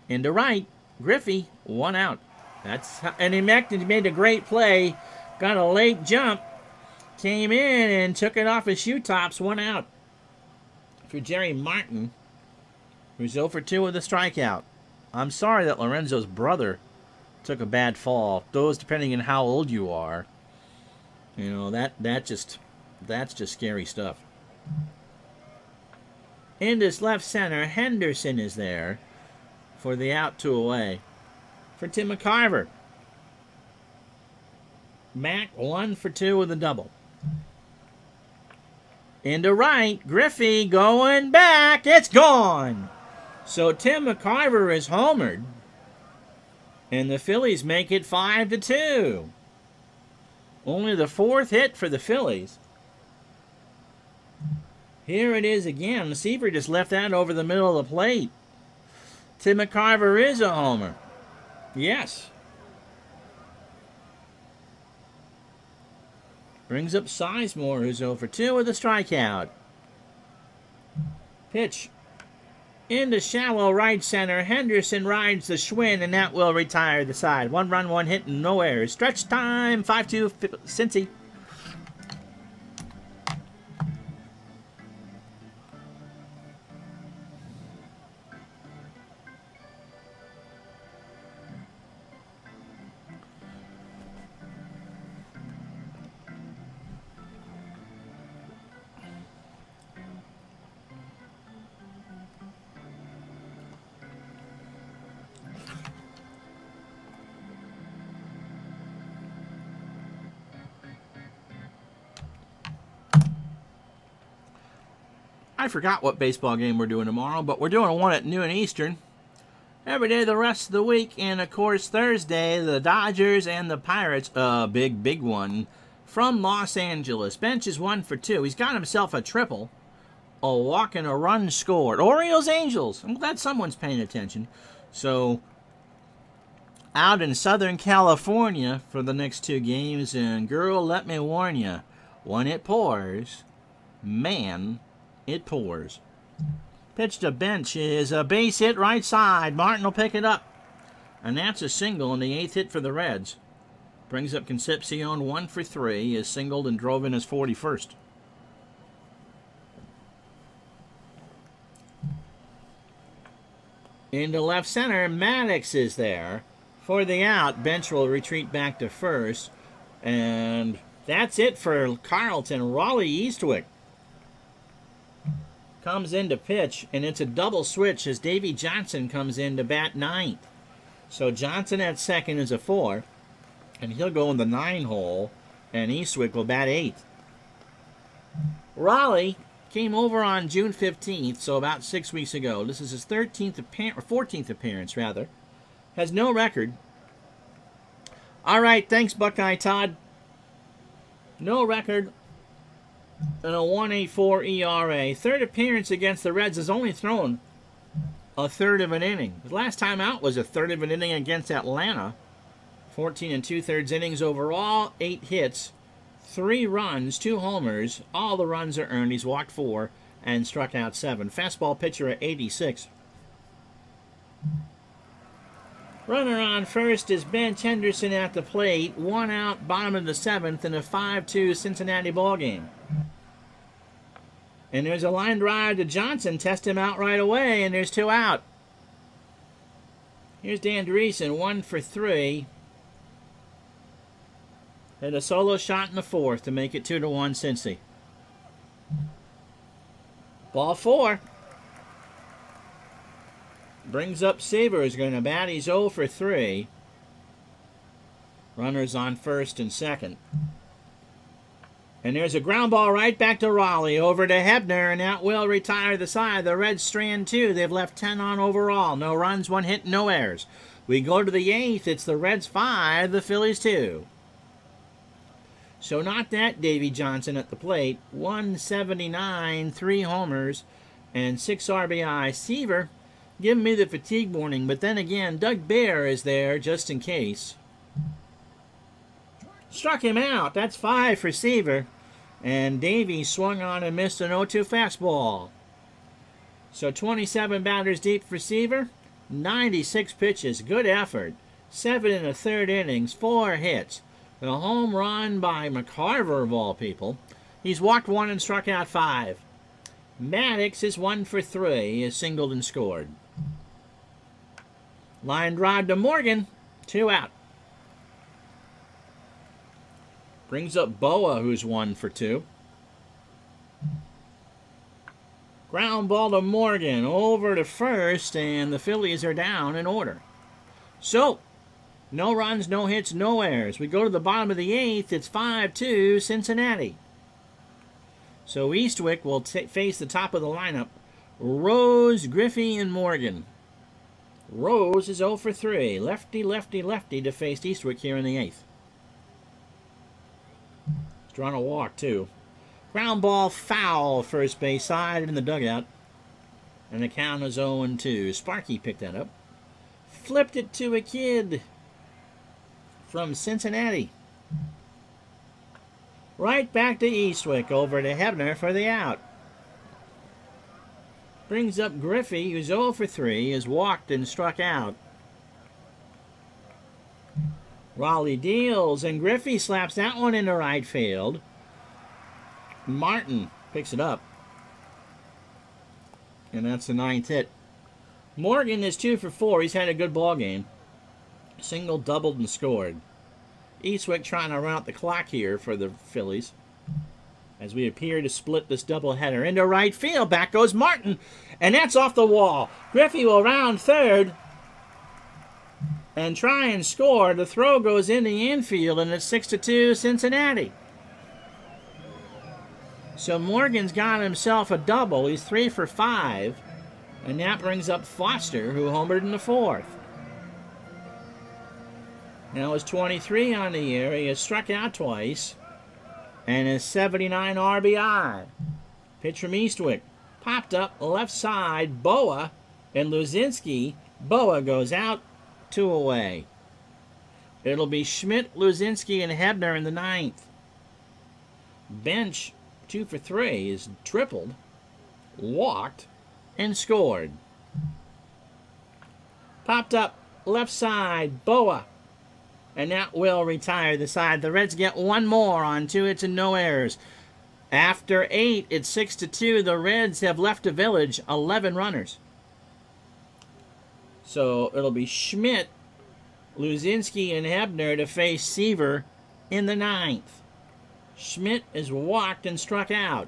Into right, Griffey, 1 out. And he made a great play. Got a late jump. Came in and took it off his shoe tops. 1 out. For Jerry Martin, who's 0 for 2 with a strikeout. I'm sorry that Lorenzo's brother took a bad fall. Those, depending on how old you are, that's just scary stuff. In this left center, Henderson is there for the out 2 away. For Tim McIver. Mac 1 for 2 with a double. Into right, Griffey going back. It's gone. So Tim McIver is homered. And the Phillies make it 5-2. Only the 4th hit for the Phillies. Here it is again. The Seaver just left that over the middle of the plate. Tim McIver is a homer. Yes. Brings up Sizemore, who's 0 for 2 with a strikeout. Pitch. Into shallow right center. Henderson rides the Schwinn, and that will retire the side. 1 run, 1 hit, and no errors. Stretch time, 5-2, Cincy. I forgot what baseball game we're doing tomorrow, but we're doing one at noon Eastern. every day the rest of the week. And, of course, Thursday, the Dodgers and the Pirates, a big one, from Los Angeles. Bench is 1 for 2. He's got himself a triple, a walk and a run scored. Orioles, Angels. I'm glad someone's paying attention. So, out in Southern California for the next 2 games. And, girl, let me warn you, when it pours, man, it pours. Pitch to Bench is a base hit right side. Martin will pick it up. And that's a single in the 8th hit for the Reds. Brings up Concepcion 1 for 3. He is singled and drove in his 41st. Into left center, Maddox is there. For the out, Bench will retreat back to first. And that's it for Carlton. Raleigh Eastwick comes in to pitch, and it's a double switch as Davy Johnson comes in to bat 9th. So Johnson at second is a 4, and he'll go in the 9 hole, and Eastwick will bat 8th. Raleigh came over on June 15th, so about 6 weeks ago. This is his 14th appearance, rather. Has no record. All right, thanks, Buckeye Todd. No record. And a 1.84 ERA. Third appearance against the Reds has only thrown a third of an inning. His last time out was a third of an inning against Atlanta. 14 2/3 innings overall, 8 hits, 3 runs, 2 homers. All the runs are earned. He's walked 4 and struck out 7. Fastball pitcher at 86. Runner on first is Bench. Henderson at the plate. 1 out, bottom of the 7th, in a 5-2 Cincinnati ballgame. And there's a line drive to Johnson. Test him out right away, and there's 2 out. Here's Dan Dreesen, 1 for 3. Had a solo shot in the 4th to make it 2-1 Cincy. Ball 4. Brings up Seaver, is going to bat. He's 0 for 3. Runners on first and second. And there's a ground ball right back to Raleigh. Over to Hebner, and that will retire the side. The Reds strand 2. They've left 10 on overall. No runs, 1 hit, no errors. We go to the 8th. It's the Reds 5, the Phillies 2. So not that Davy Johnson at the plate. 179, 3 homers, and 6 RBI. Seaver giving me the fatigue warning, but then again, Doug Bear is there just in case. Struck him out. That's 5 for Seaver. And Davy swung on and missed an 0-2 fastball. So 27 batters deep for Seaver. 96 pitches. Good effort. 7 1/3 innings. 4 hits. And a home run by McCarver, of all people. He's walked 1 and struck out 5. Maddox is 1 for 3. He has singled and scored. Line drive to Morgan. 2 out. Brings up Boa, who's 1 for 2. Ground ball to Morgan. Over to first, and the Phillies are down in order. So, no runs, no hits, no errors. We go to the bottom of the 8th. It's 5-2 Cincinnati. So Eastwick will face the top of the lineup. Rose, Griffey, and Morgan. Rose is 0 for 3. Lefty, lefty, lefty to face Eastwick here in the 8th. He's drawn a walk, too. Ground ball foul, first base side in the dugout. And the count is 0-2. Sparky picked that up. Flipped it to a kid from Cincinnati. Right back to Eastwick. Over to Hebner for the out. Brings up Griffey, who's 0 for 3, has walked and struck out. Raleigh deals, and Griffey slaps that one into right field. Martin picks it up. And that's the 9th hit. Morgan is 2 for 4. He's had a good ball game. Single, doubled, and scored. Eastwick trying to run out the clock here for the Phillies, as we appear to split this doubleheader into right field. Back goes Martin, and that's off the wall. Griffey will round third and try and score. The throw goes in the infield, and it's 6-2 Cincinnati. So Morgan's got himself a double. He's 3 for 5. And that brings up Foster, who homered in the 4th. Now is 23 on the year. He has struck out twice. And is 79 RBI. Pitch from Eastwick. Popped up left side. Boa and Luzinski. Boa goes out, 2 away. It'll be Schmidt, Luzinski, and Hebner in the 9th. Bench, 2 for 3, is tripled, walked, and scored. Popped up left side, Boa. And that will retire the side. The Reds get 1 more on 2 hits and no errors. After 8, it's 6-2. The Reds have left the village 11 runners. So it'll be Schmidt, Luzinski, and Hebner to face Seaver in the 9th. Schmidt is walked and struck out.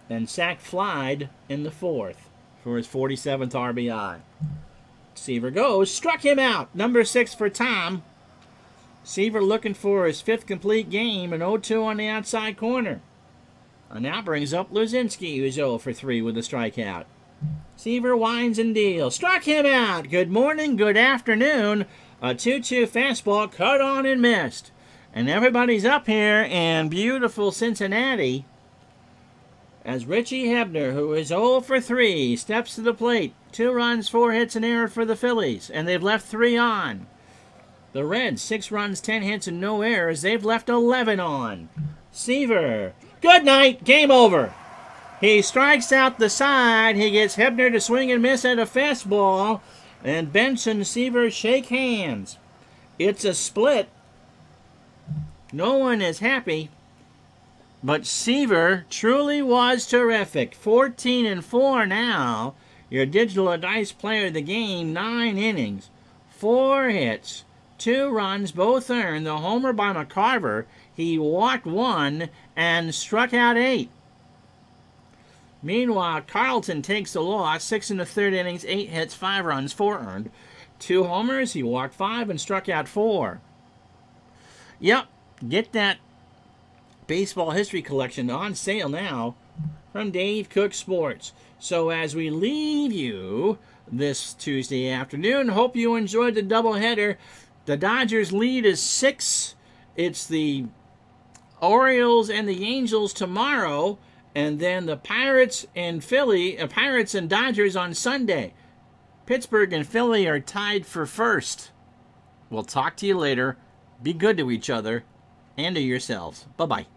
And sack flied in the 4th for his 47th RBI. Seaver goes, struck him out. Number 6 for Tom. Seaver looking for his 5th complete game, and 0-2 on the outside corner. And that brings up Luzinski, who's 0 for 3 with a strikeout. Seaver winds and deals. Struck him out. Good morning, good afternoon. A 2-2 fastball cut on and missed. And everybody's up here in beautiful Cincinnati as Richie Hebner, who is 0 for 3, steps to the plate. 2 runs, 4 hits, and error for the Phillies, and they've left 3 on. The Reds, 6 runs, 10 hits, and no errors. They've left 11 on. Seaver, good night, game over. He strikes out the side. He gets Hebner to swing and miss at a fastball, and Bench and Seaver shake hands. It's a split. No one is happy. But Seaver truly was terrific. 14-4 now. Your digital dice player of the game, 9 innings, 4 hits, 2 runs, both earned. The homer by McCarver. He walked 1 and struck out 8. Meanwhile, Carlton takes the loss. 6 in the 3rd innings, 8 hits, 5 runs, 4 earned. 2 homers. He walked 5 and struck out 4. Yep, get that baseball history collection on sale now from Dave Cook Sports. So as we leave you this Tuesday afternoon, hope you enjoyed the doubleheader. The Dodgers lead is 6. It's the Orioles and the Angels tomorrow, and then the Pirates and Dodgers on Sunday. Pittsburgh and Philly are tied for first. We'll talk to you later. Be good to each other and to yourselves. Bye-bye.